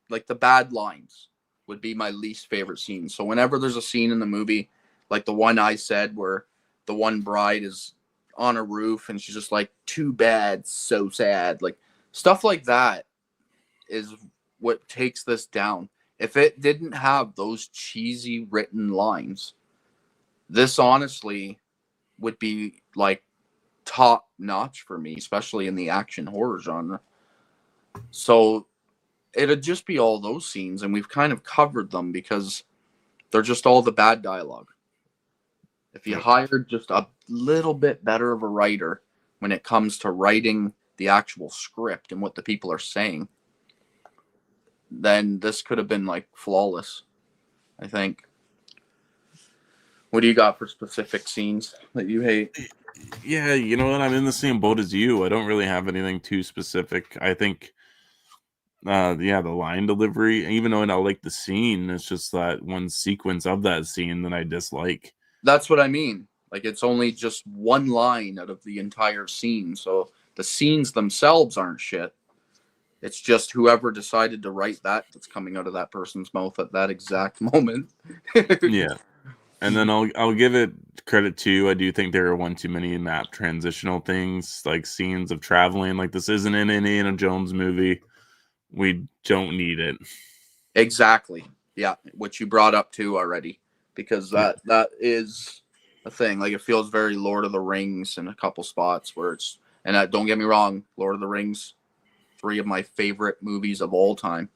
like the bad lines, would be my least favorite scene. So whenever there's a scene in the movie, like the one I said, where the one bride is on a roof and she's just like, "Too bad, so sad," like stuff like that is what takes this down. If it didn't have those cheesy written lines, this honestly would be like top notch for me, especially in the action horror genre. So it'd just be all those scenes, and we've kind of covered them because they're just all the bad dialogue. If you hired just a little bit better of a writer when it comes to writing the actual script and what the people are saying, then this could have been like flawless, I think. What do you got for specific scenes that you hate? Yeah, you know what? I'm in the same boat as you. I don't really have anything too specific. I think, yeah, the line delivery, even though I like the scene, it's just that one sequence of that scene that I dislike. That's what I mean. Like it's only just one line out of the entire scene. So the scenes themselves aren't shit. It's just whoever decided to write that that's coming out of that person's mouth at that exact moment. Yeah. And then I'll give it credit too. I do think there are one too many map transitional things, like scenes of traveling. Like this isn't an Indiana Jones movie. We don't need it. Exactly. Yeah, which you brought up too already, because Yeah. that is a thing. Like it feels very Lord of the Rings in a couple spots where it's, and don't get me wrong, Lord of the Rings, three of my favorite movies of all time.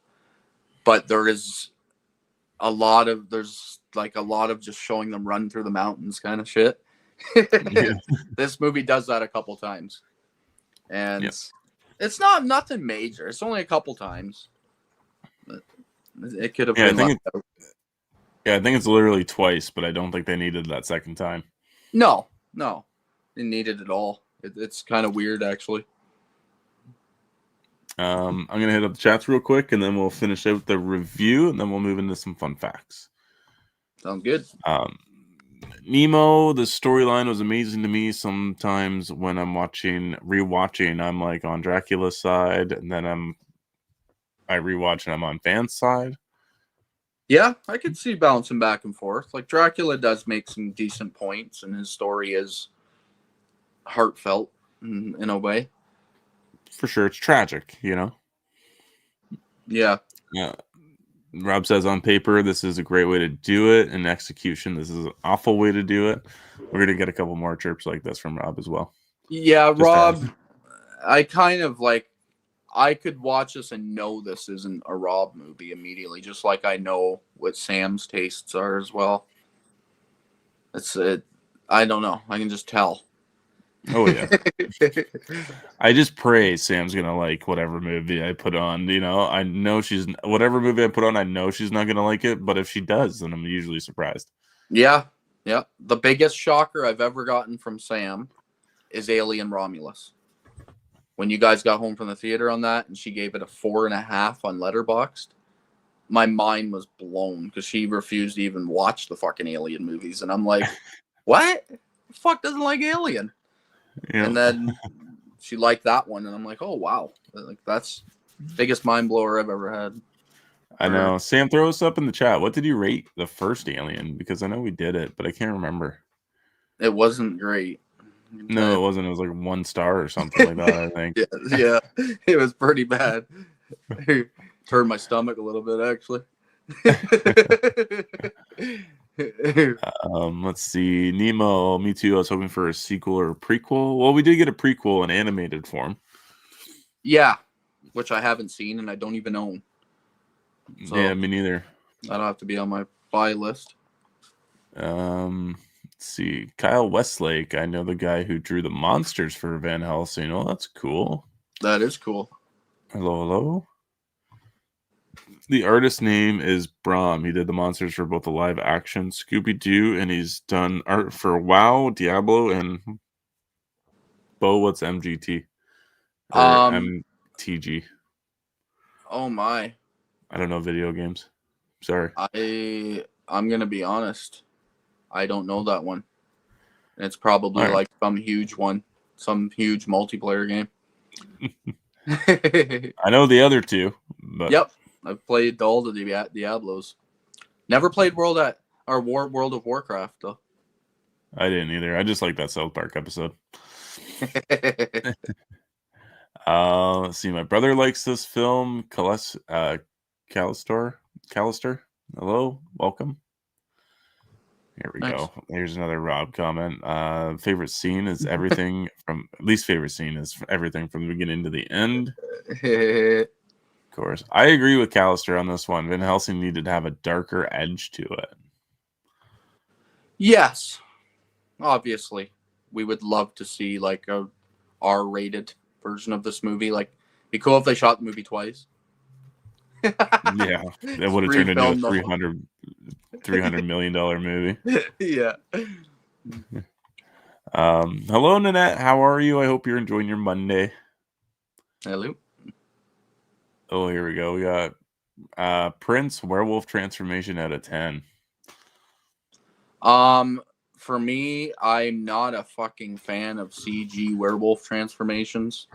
But there's like a lot of just showing them run through the mountains kind of shit. Yeah. This movie does that a couple times, and Yeah. it's not nothing major. It's only a couple times. But it could have Yeah, been left out. I think it's literally twice, but I don't think they needed that second time. No, no, didn't need it at all. It's kind of weird, actually. I'm gonna hit up the chats real quick, and then we'll finish out the review, and then we'll move into some fun facts. Sounds good. Nemo, the storyline was amazing to me. Sometimes when I'm rewatching, I'm like on Dracula's side, and then I rewatch and I'm on Van's side. Yeah, I could see bouncing back and forth. Like Dracula does make some decent points, and his story is heartfelt in a way. For sure, it's tragic, you know. Yeah. Yeah. Rob says on paper, this is a great way to do it. In execution, this is an awful way to do it. We're gonna get a couple more chirps like this from Rob as well. Yeah, Just Rob, I kind of like, I could watch this and know this isn't a Rob movie immediately, just like I know what Sam's tastes are as well. It's I don't know. I can just tell. Oh yeah. I just pray Sam's gonna like whatever movie I put on. You know, I know whatever movie I put on. I know she's not gonna like it, but if she does, then I'm usually surprised. Yeah, yeah. The biggest shocker I've ever gotten from Sam is Alien Romulus. When you guys got home from the theater on that, and she gave it a 4.5 on Letterboxd, my mind was blown because she refused to even watch the fucking Alien movies, and I'm like, what? The fuck doesn't like Alien? Yeah. And then she liked that one, and I'm like, oh wow, like that's biggest mind blower I've ever had. I know. Sam, throw us up in the chat. What did you rate the first Alien? Because I know we did it, but I can't remember. It wasn't great. No, it wasn't. It was like 1 star or something like that, I think. Yeah, it was pretty bad. It hurt my stomach a little bit, actually. Let's see. Nemo, me too. I was hoping for a sequel or a prequel. Well, we did get a prequel in animated form. Yeah, which I haven't seen and I don't even own. So, yeah, me neither. That'll have to be on my buy list. Let's see. Kyle Westlake. I know the guy who drew the monsters for Van Helsing. Oh, that's cool. That is cool. Hello, hello. The artist's name is Brahm. He did the monsters for both the live action Scooby Doo, and he's done art for WoW, Diablo, and Beau. What's MGT or MTG? Oh my. I don't know video games. Sorry. I'm gonna be honest. I don't know that one. It's probably like some huge one, some huge multiplayer game. I know the other two, but yep, I've played all the Diablos. Never played World of Warcraft though. I didn't either. I just like that South Park episode. Let's see. My brother likes this film. Callister. Hello, welcome. Here we go. Here's another Rob comment. Favorite scene is everything from least favorite scene is everything from the beginning to the end. Of course, I agree with Callister on this one. Van Helsing needed to have a darker edge to it. Yes, obviously, we would love to see like a R-rated version of this movie. Like, it'd be cool if they shot the movie twice. Yeah, that would have turned into a $300 million movie. Yeah. Hello, Nanette. How are you? I hope you're enjoying your Monday. Hello. Oh, here we go. We got Prince werewolf transformation out of 10. For me, I'm not a fucking fan of CG werewolf transformations.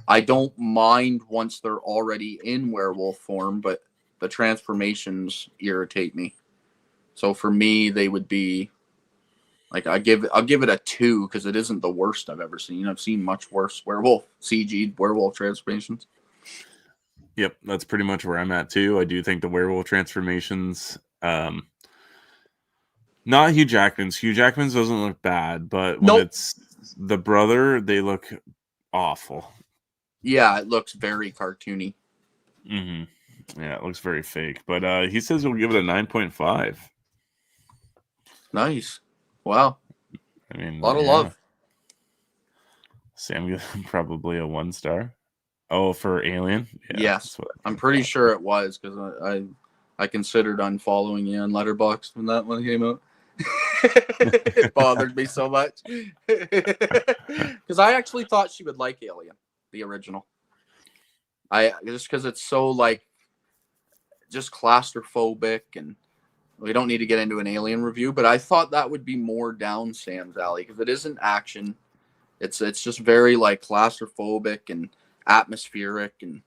I don't mind once they're already in werewolf form, but the transformations irritate me. So for me, they would be like I'll give it a 2 because it isn't the worst I've ever seen. I've seen much worse CG werewolf transformations. Yep, that's pretty much where I'm at too. I do think the werewolf transformations, not Hugh Jackman's. Hugh Jackman's doesn't look bad, but when it's the brother, they look awful. Yeah, it looks very cartoony. Mm-hmm. Yeah, it looks very fake. But he says he'll give it a 9.5. Nice. Wow. I mean, a lot of love. Sam probably a 1 star. Oh, for Alien? Yeah, yes, I'm pretty sure it was because I considered unfollowing you on Letterboxd when that one came out. It bothered me so much because I actually thought she would like Alien, the original. Just because it's so like just claustrophobic, and we don't need to get into an Alien review, but I thought that would be more down Sam's alley because it isn't action. It's just very like claustrophobic and atmospheric, and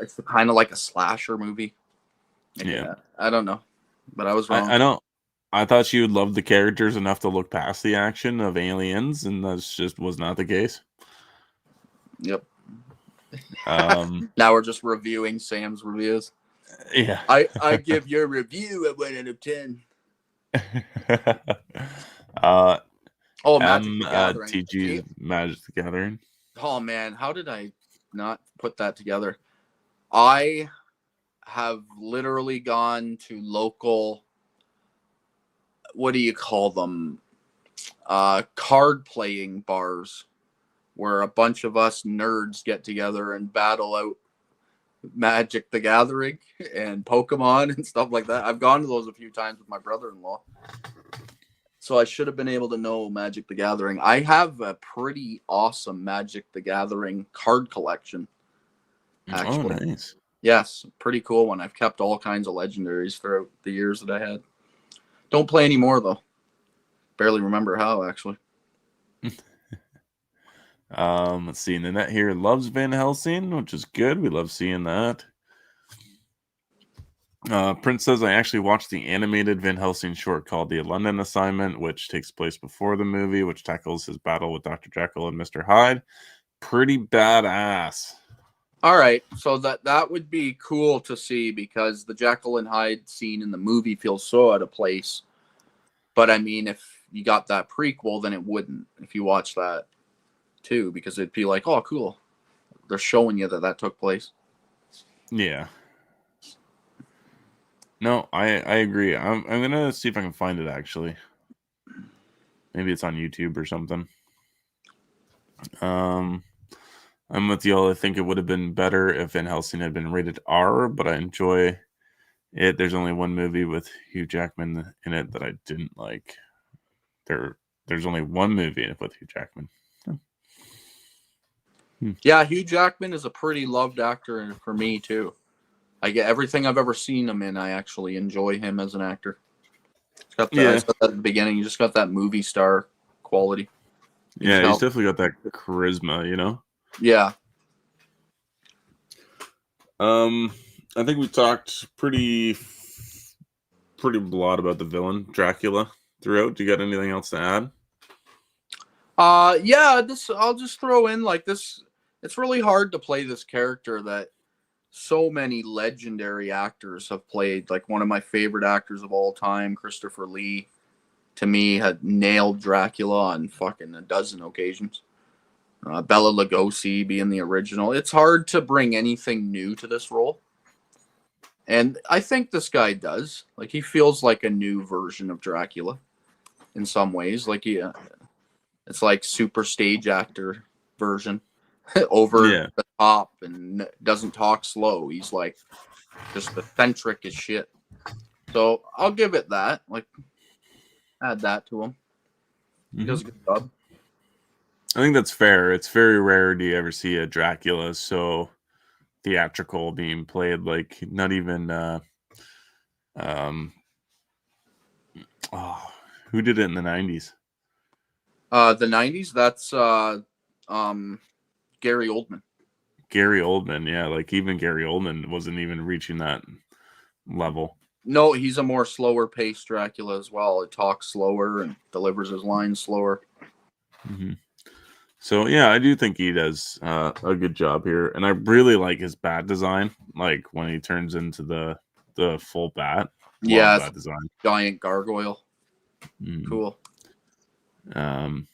it's kind of like a slasher movie. Yeah, I don't know, but I was wrong. I don't. I thought she would love the characters enough to look past the action of Aliens, and that just was not the case. Yep. Now we're just reviewing Sam's reviews. Yeah. I give your review a 1 out of 10. Magic the Gathering. TG Magic the Gathering. Oh man, how did I not put that together? I have literally gone to local, what do you call them? Card playing bars where a bunch of us nerds get together and battle out Magic the Gathering and Pokemon and stuff like that. I've gone to those a few times with my brother-in-law. So I should have been able to know Magic the Gathering. I have a pretty awesome Magic the Gathering card collection. Actually. Oh, nice. Yes, pretty cool one. I've kept all kinds of legendaries throughout the years that I had. Don't play anymore, though. Barely remember how, actually. Let's see. Nanette here loves Van Helsing, which is good. We love seeing that. Prince says, I actually watched the animated Van Helsing short called The London Assignment, which takes place before the movie, which tackles his battle with Dr. Jekyll and Mr. Hyde. Pretty badass. All right, so that would be cool to see because the Jekyll and Hyde scene in the movie feels so out of place. But I mean, if you got that prequel, then it wouldn't. If you watch that too, because it'd be like, oh, cool. They're showing you that took place. Yeah. No, I agree. I'm gonna see if I can find it actually. Maybe it's on YouTube or something. Um, I'm with y'all. I think it would have been better if Van Helsing had been rated R, but I enjoy it. There's only one movie with Hugh Jackman in it that I didn't like. There's only one movie with Hugh Jackman. Hmm. Yeah, Hugh Jackman is a pretty loved actor for me too. I get everything I've ever seen him in. I actually enjoy him as an actor. I Yeah, said that at the beginning. You just got that movie star quality. You can yeah, he's tell. definitely got that charisma, you know. Yeah. Um, I think we talked pretty a lot about the villain Dracula throughout. Do you got anything else to add? Yeah. This I'll just throw in like this. It's really hard to play this character that so many legendary actors have played. Like one of my favorite actors of all time, Christopher Lee, to me had nailed Dracula on fucking a dozen occasions. Bela Lugosi being the original. It's hard to bring anything new to this role. And I think this guy does. Like he feels like a new version of Dracula in some ways. Like it's like super stage actor version, over Yeah. the top and doesn't talk slow. He's like just eccentric as shit. So I'll give it that. Like add that to him. He Hmm. does a good job. I think that's fair. It's very rare do you ever see a Dracula so theatrical being played. Like not even um oh, who did it in the 90s? The '90s. That's Gary Oldman. Gary Oldman. Yeah, like even Gary Oldman wasn't even reaching that level. No, he's a more slower paced Dracula as well. It talks slower and delivers his lines slower. Hmm. So yeah, I do think he does a good job here, and I really like his bat design. Like when he turns into the full bat, love Yeah, it's that design. giant gargoyle. Mm. Cool. Um,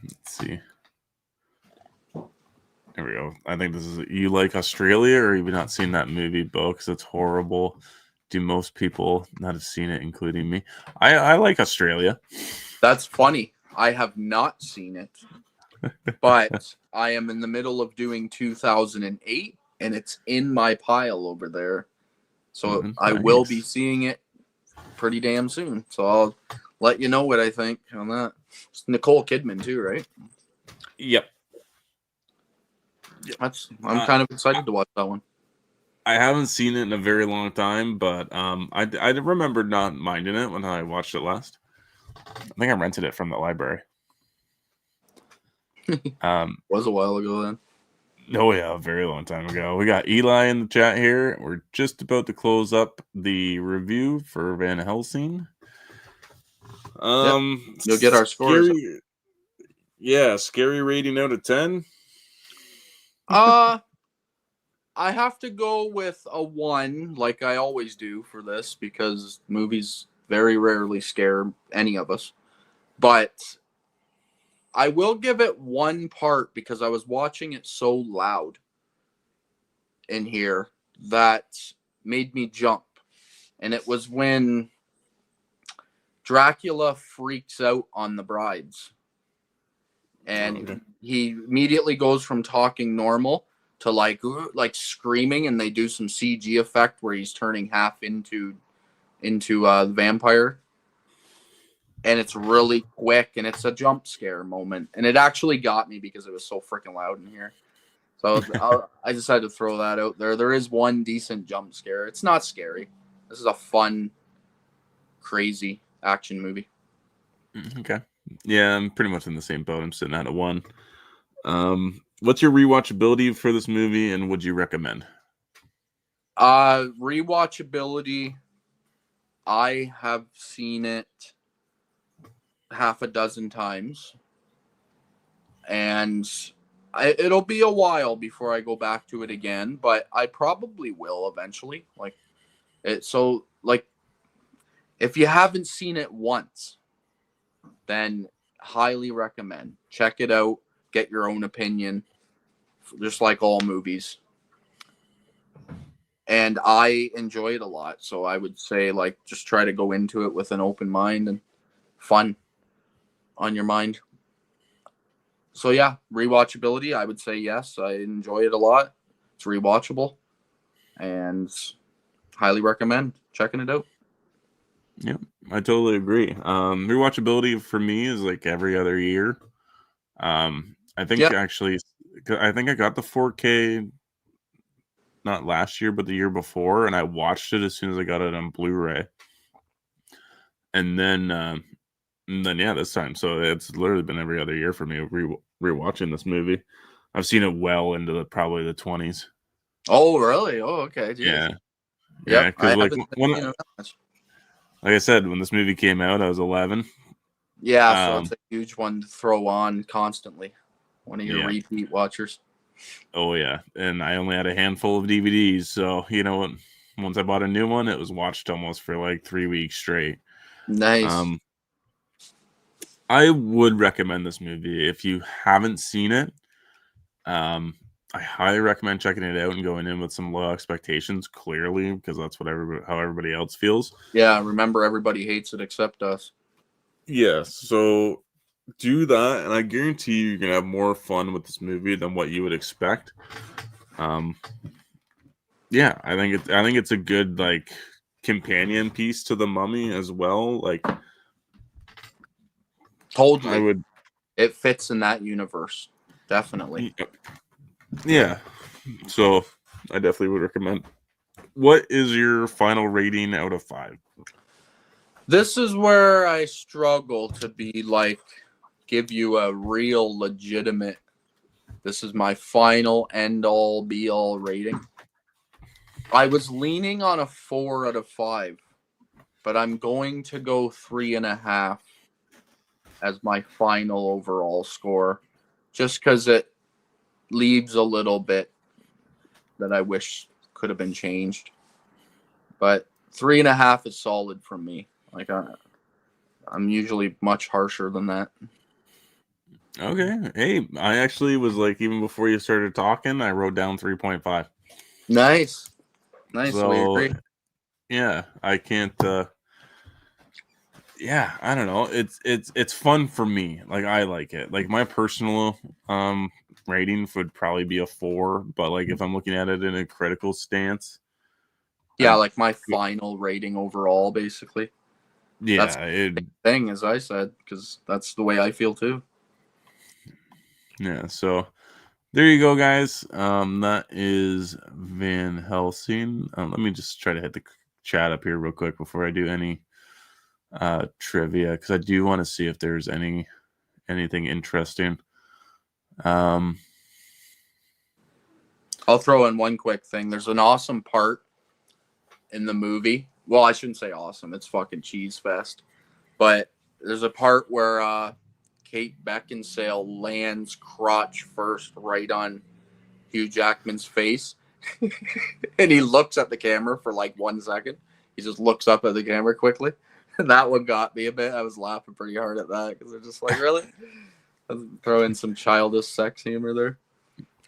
let's see. There we go. I think this is you like Australia, or you've not seen that movie, Beau? Because it's horrible. Do most people not have seen it, including me? I like Australia. That's funny. I have not seen it, but I am in the middle of doing 2008 and it's in my pile over there. So I will be Nice. seeing it pretty damn soon. So I'll let you know what I think on that. It's Nicole Kidman too, right? Yep. Yep. I'm kind of excited to watch that one. I haven't seen it in a very long time, but I remember not minding it when I watched it last. I think I rented it from the library. Um, Was a while ago then. oh yeah, a very long time ago. We got Eli in the chat here. We're just about to close up the review for Van Helsing. Yep. You'll get our scores. Scary. Yeah, scary rating out of 10. Uh I have to go with a 1 like I always do for this because movies very rarely scare any of us. But I will give it one part because I was watching it so loud in here that made me jump. And it was when Dracula freaks out on the brides. And Okay. he immediately goes from talking normal to like screaming, and they do some CG effect where he's turning half into the vampire, and it's really quick and it's a jump scare moment, and it actually got me because it was so freaking loud in here. So I decided to throw that out there. There is one decent jump scare. It's not scary. This is a fun, crazy action movie. Okay. Yeah, I'm pretty much in the same boat. I'm sitting at a 1. What's your rewatchability for this movie, and would you recommend? Rewatchability. I have seen it half a dozen times, and it'll be a while before I go back to it again, but I probably will eventually. Like it, so like if you haven't seen it once, then highly recommend check it out. Get your own opinion, just like all movies. and I enjoy it a lot. So I would say like just try to go into it with an open mind and fun on your mind. So yeah, rewatchability, I would say yes. I enjoy it a lot. It's rewatchable and highly recommend checking it out. Yeah, I totally agree. Rewatchability for me is like every other year. I think Yeah, actually, I think I got the 4K not last year, but the year before, and I watched it as soon as I got it on Blu-ray, and then yeah, this time. So it's literally been every other year for me rewatching this movie. I've seen it well into probably the 20s. oh really? Oh okay, geez. Yeah, yeah, Yep, because I like haven't when, seen it that much. like I said, when this movie came out, I was 11. Yeah, so it's Um, a huge one to throw on constantly. One of your yeah, repeat watchers. oh yeah, and I only had a handful of DVDs, so you know what? Once I bought a new one, it was watched almost for like 3 weeks straight. Nice. Um, I would recommend this movie if you haven't seen it. Um, I highly recommend checking it out and going in with some low expectations, clearly, because that's what how everybody else feels. Yeah, remember everybody hates it except us. Yeah, so do that, and I guarantee you're gonna have more fun with this movie than what you would expect. Um, yeah, I think it's a good like companion piece to the Mummy as well. Like I Totally. would, It fits in that universe. Definitely. yeah. So I definitely would recommend. What is your final rating out of 5? This is where I struggle to be like give you a real legitimate this is my final end all be all rating. I was leaning on a 4 out of 5, but I'm going to go 3.5 as my final overall score, just because it leaves a little bit that I wish could have been changed. But 3.5 is solid from me. Like I'm usually much harsher than that. Okay. Hey, I actually was like, even before you started talking, I wrote down 3.5. Nice, nice. So we So agree. yeah, I can't. Yeah, I don't know. It's fun for me. Like I like it. Like my personal rating would probably be a 4, but like if I'm looking at it in a critical stance, Yeah, I'd like my final rating overall, basically. That's yeah, the thing, as I said, because that's the way I feel too. yeah. So there you go, guys. That is Van Helsing. Let me just try to hit the chat up here real quick before I do any trivia, because I do want to see if there's anything interesting. I'll throw in one quick thing. There's an awesome part in the movie. Well, I shouldn't say awesome. It's fucking cheese fest. But there's a part where Kate Beckinsale lands crotch first right on Hugh Jackman's face. And he looks at the camera for like 1 second. He just looks up at the camera quickly. That one got me a bit. I was laughing pretty hard at that because they're just like, really? Throw in some childish sex humor there.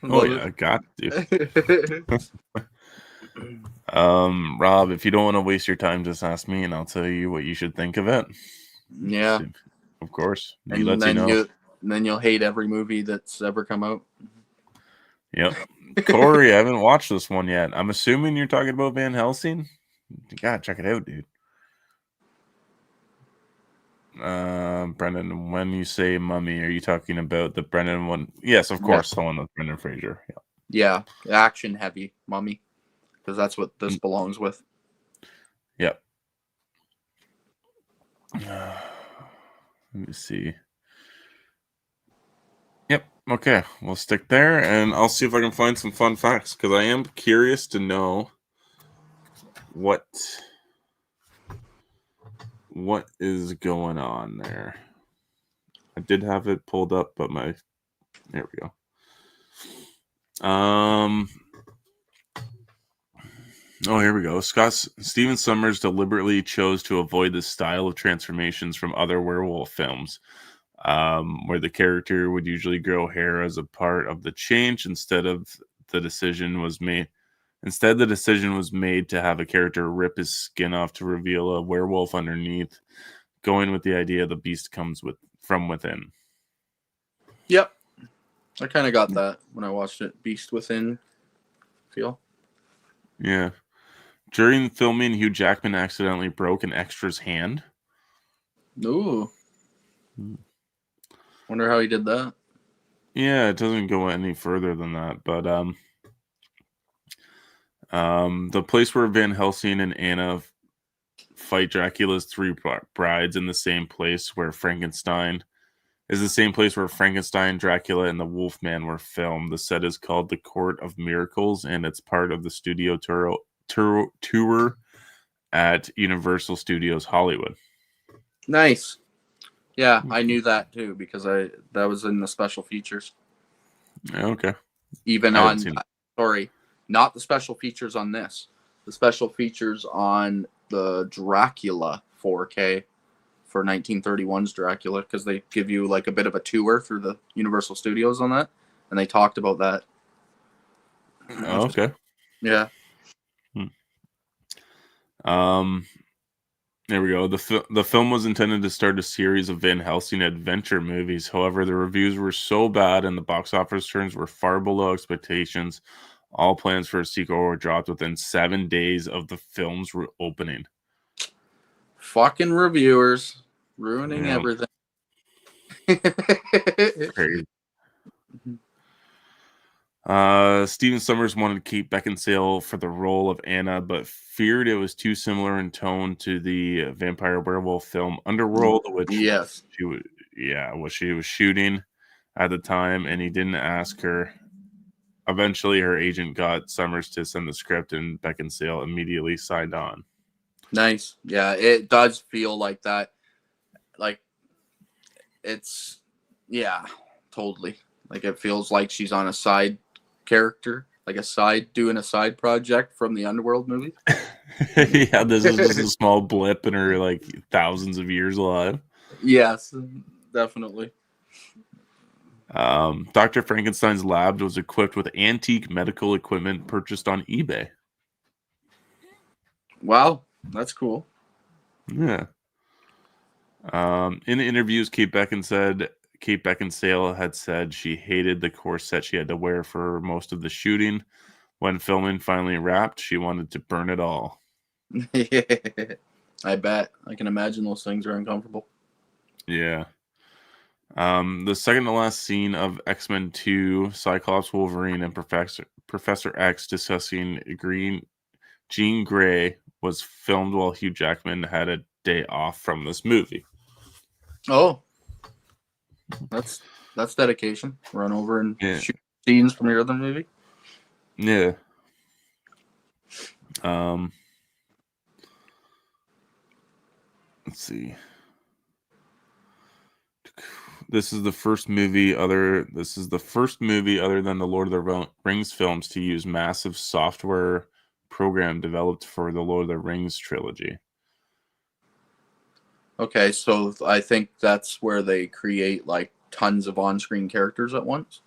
Oh Love yeah, I got to. it. Rob, if you don't want to waste your time, just ask me, and I'll tell you what you should think of it. Yeah. Of course, he And lets you then know. you'll hate every movie that's ever come out. Yep. Corey, I haven't watched this one yet. I'm assuming you're talking about Van Helsing. You gotta check it out, dude. Brendan, when you say Mummy, are you talking about the Brendan one? Yes, of Yeah. course, the one with Brendan Fraser. Yeah. Action heavy, Mummy. Because that's what this belongs with. Yep. Let me see. Yep. Okay, we'll stick there, and I'll see if I can find some fun facts because I am curious to know what is going on there. I did have it pulled up, but there we go. Oh, here we go. Steven Summers deliberately chose to avoid this style of transformations from other werewolf films, where the character would usually grow hair as a part of the change. Instead of the decision was made Instead, the decision was made to have a character rip his skin off to reveal a werewolf underneath, going with the idea the beast comes from within. Yep. I kind of got that when I watched it. Beast Within feel. Yeah. During filming, Hugh Jackman accidentally broke an extra's hand. Ooh. Wonder how he did that. Yeah, it doesn't go any further than that, but the place where Van Helsing and Anna fight Dracula's three brides in the same place where Frankenstein is the same place where Frankenstein, Dracula, and the Wolfman were filmed. The set is called the Court of Miracles, and it's part of the studio tour at Universal Studios Hollywood. Nice. Yeah, I knew that too because that was in the special features. Okay. Even on sorry, not the special features on this. The special features on the Dracula 4K for 1931's Dracula, because they give you like a bit of a tour through the Universal Studios on that, and they talked about that. Oh, okay. Yeah. There we go. The film was intended to start a series of Van Helsing adventure movies. However, the reviews were so bad and the box office returns were far below expectations. All plans for a sequel were dropped within 7 days of the film's opening. Fucking reviewers ruining everything. Crazy. Stephen Sommers wanted Kate Beckinsale for the role of Anna, but feared it was too similar in tone to the vampire werewolf film Underworld, which yes, what she was shooting at the time, and he didn't ask her. Eventually, her agent got Sommers to send the script, and Beckinsale immediately signed on. Nice. Yeah, it does feel like that. Like, it's, yeah, totally. Like, it feels like she's on a side character, like doing a side project from the Underworld movie. Yeah, this is just a small blip in her, like, thousands of years alive. Yes, definitely. Dr. Frankenstein's lab was equipped with antique medical equipment purchased on eBay. Wow, that's cool. Yeah. In interviews, Kate Beckinsale had said she hated the corset she had to wear for most of the shooting. When filming finally wrapped, she wanted to burn it all. I bet. I can imagine those things are uncomfortable. Yeah. The second to last scene of X-Men 2, Cyclops, Wolverine, and Professor X discussing Jean Grey was filmed while Hugh Jackman had a day off from this movie. Oh, that's dedication. Run over and shoot scenes from your other movie. Yeah. Let's see. This is the first movie other than the Lord of the Rings films to use massive software program developed for the Lord of the Rings trilogy. Okay, so I think that's where they create like tons of on-screen characters at once.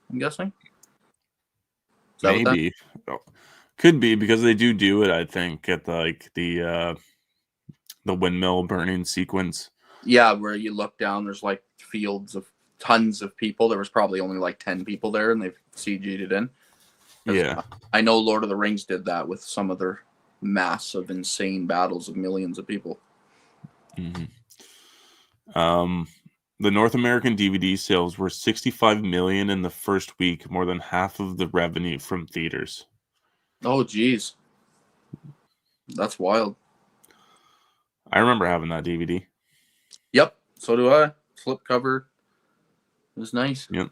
I'm guessing. Maybe. Could be, because they do it, I think, at the windmill burning sequence. Yeah, where you look down, there's like fields of tons of people. There was probably only like 10 people there, and they've CG'd it in. Yeah. I know Lord of the Rings did that with some of their massive, insane battles of millions of people. Mm-hmm. The North American DVD sales were 65 million in the first week, more than half of the revenue from theaters. Oh, geez. That's wild. I remember having that DVD. Yep, so do I. Slipcover. It was nice. Yep,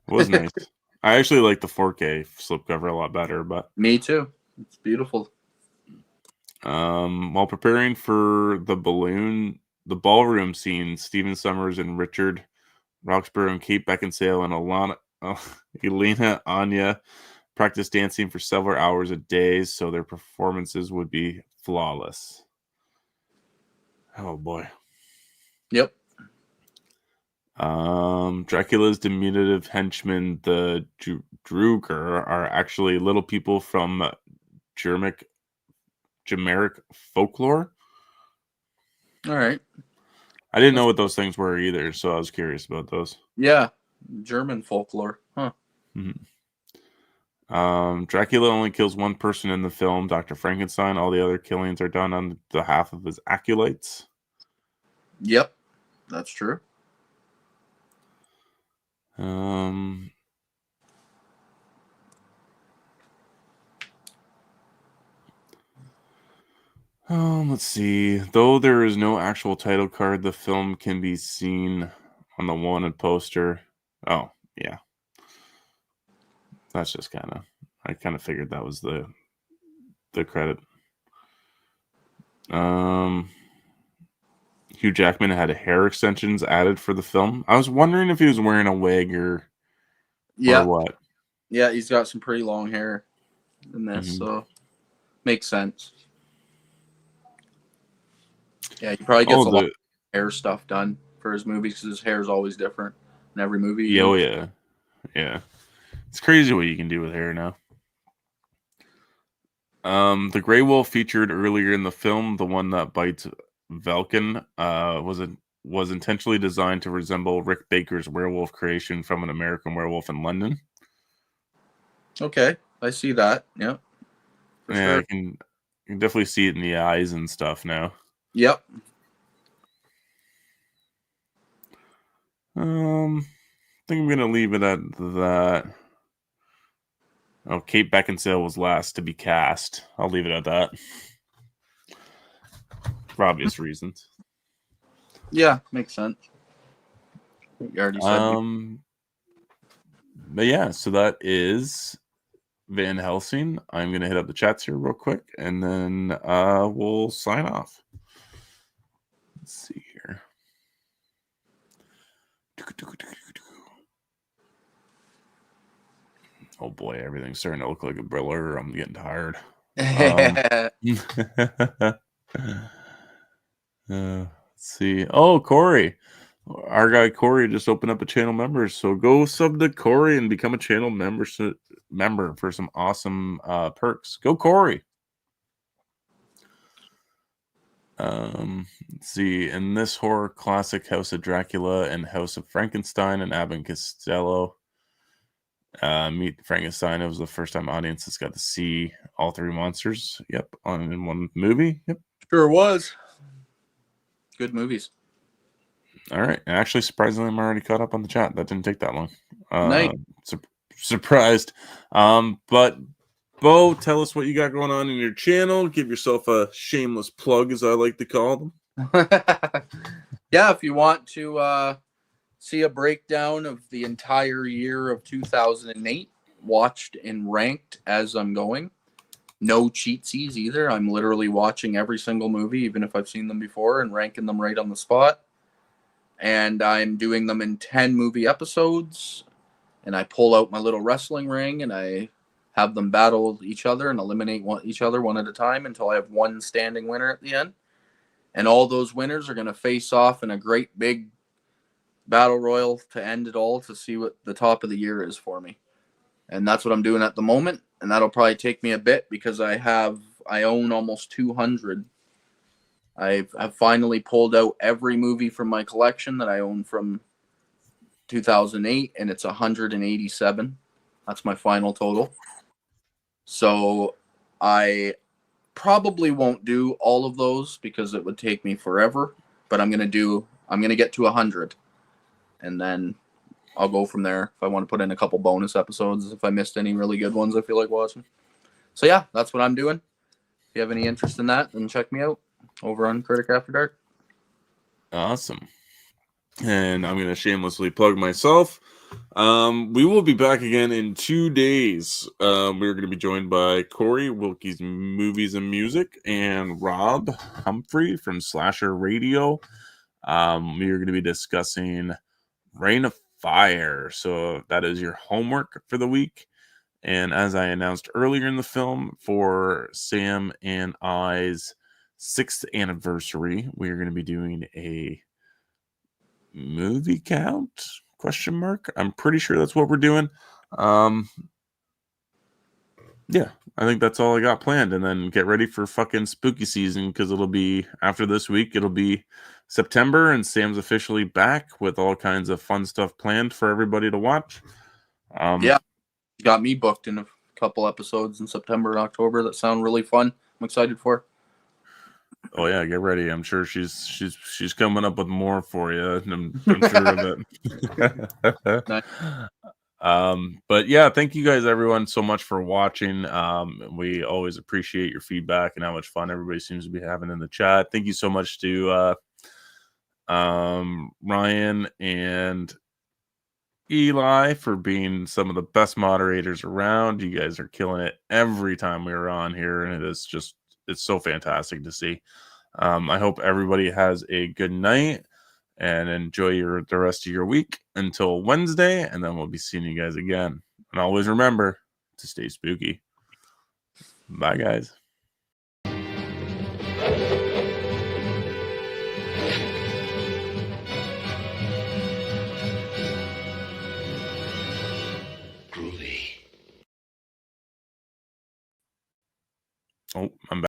it was nice. I actually like the 4K slipcover a lot better, but me too. It's beautiful. While preparing for the ballroom scene, Stephen Sommers and Richard Roxburgh and Kate Beckinsale and Elena Anya practiced dancing for several hours a day, so their performances would be flawless. Oh boy. Yep. Dracula's diminutive henchmen, the Druger, are actually little people from Germanic folklore. All right. I didn't know what those things were either, so I was curious about those. Yeah, German folklore. Huh. Dracula only kills one person in the film, Dr. Frankenstein. All the other killings are done on behalf of his acolytes. Yep, that's true. Let's see. Though there is no actual title card, the film can be seen on the wanted poster. Oh, yeah. That's just I kind of figured that was the credit. Hugh Jackman had hair extensions added for the film. I was wondering if he was wearing a wig or what. Yeah, he's got some pretty long hair in this, so makes sense. Yeah, he probably gets a lot of hair stuff done for his movies because his hair is always different in every movie. Yeah, yeah. It's crazy what you can do with hair now. The Grey Wolf featured earlier in the film, the one that bites Velkin, was intentionally designed to resemble Rick Baker's werewolf creation from An American Werewolf in London. Okay, I see that. Yeah, for sure. I can definitely see it in the eyes and stuff now. Yep. I think I'm gonna leave it at that. Oh, Kate Beckinsale was last to be cast. I'll leave it at that. For obvious reasons. Yeah, makes sense. You already said. But yeah, so that is Van Helsing. I'm gonna hit up the chats here real quick, and then we'll sign off. Let's see here. Oh boy, everything's starting to look like a blur. I'm getting tired. Let's see. Oh, Corey. Our guy Corey just opened up a channel member. So go sub to Corey and become a channel member for some awesome perks. Go Corey. Let's see. In this horror classic, House of Dracula and House of Frankenstein and Abbott and Costello. Meet Frankenstein. It was the first time audiences got to see all three monsters. Yep, in one movie. Yep, sure was. Good movies. All right, and actually, surprisingly, I'm already caught up on the chat. That didn't take that long. Nice. Surprised. But Beau, tell us what you got going on in your channel. Give yourself a shameless plug, as I like to call them. Yeah, if you want to see a breakdown of the entire year of 2008, watched and ranked as I'm going. No cheatsies either. I'm literally watching every single movie, even if I've seen them before, and ranking them right on the spot. And I'm doing them in 10 movie episodes. And I pull out my little wrestling ring and I have them battle each other and eliminate each other one at a time until I have one standing winner at the end. And all those winners are going to face off in a great big battle royal to end it all to see what the top of the year is for me. And that's what I'm doing at the moment. And that'll probably take me a bit because I own almost 200. I've finally pulled out every movie from my collection that I own from 2008, and it's 187. That's my final total. So I probably won't do all of those because it would take me forever, but I'm going to get to 100, and then I'll go from there. If I want to put in a couple bonus episodes, if I missed any really good ones I feel like watching. So yeah, that's what I'm doing. If you have any interest in that, then check me out over on Critic After Dark. Awesome. And I'm going to shamelessly plug myself. We will be back again in 2 days. We're going to be joined by Corey Wilkie's Movies and Music and Rob Humphrey from Slasher Radio. We are going to be discussing Reign of Fire. So that is your homework for the week. And as I announced earlier in the film, for Sam and I's 6th anniversary, we are going to be doing a movie count ? I'm pretty sure that's what we're doing. Yeah, I think that's all I got planned. And then get ready for fucking spooky season, because it'll be after this week. It'll be September, and Sam's officially back with all kinds of fun stuff planned for everybody to watch. Yeah, got me booked in a couple episodes in September and October that sound really fun. I'm excited for. Oh yeah, get ready. I'm sure she's coming up with more for you. I'm sure of it. Nice. But yeah, thank you guys everyone so much for watching. We always appreciate your feedback and how much fun everybody seems to be having in the chat. Thank you so much to Ryan and Eli for being some of the best moderators around. You guys are killing it every time we are on here, and it's so fantastic to see. I hope everybody has a good night and enjoy the rest of your week until Wednesday, and then we'll be seeing you guys again. And always remember to stay spooky. Bye, guys. Groovy. Oh, I'm back.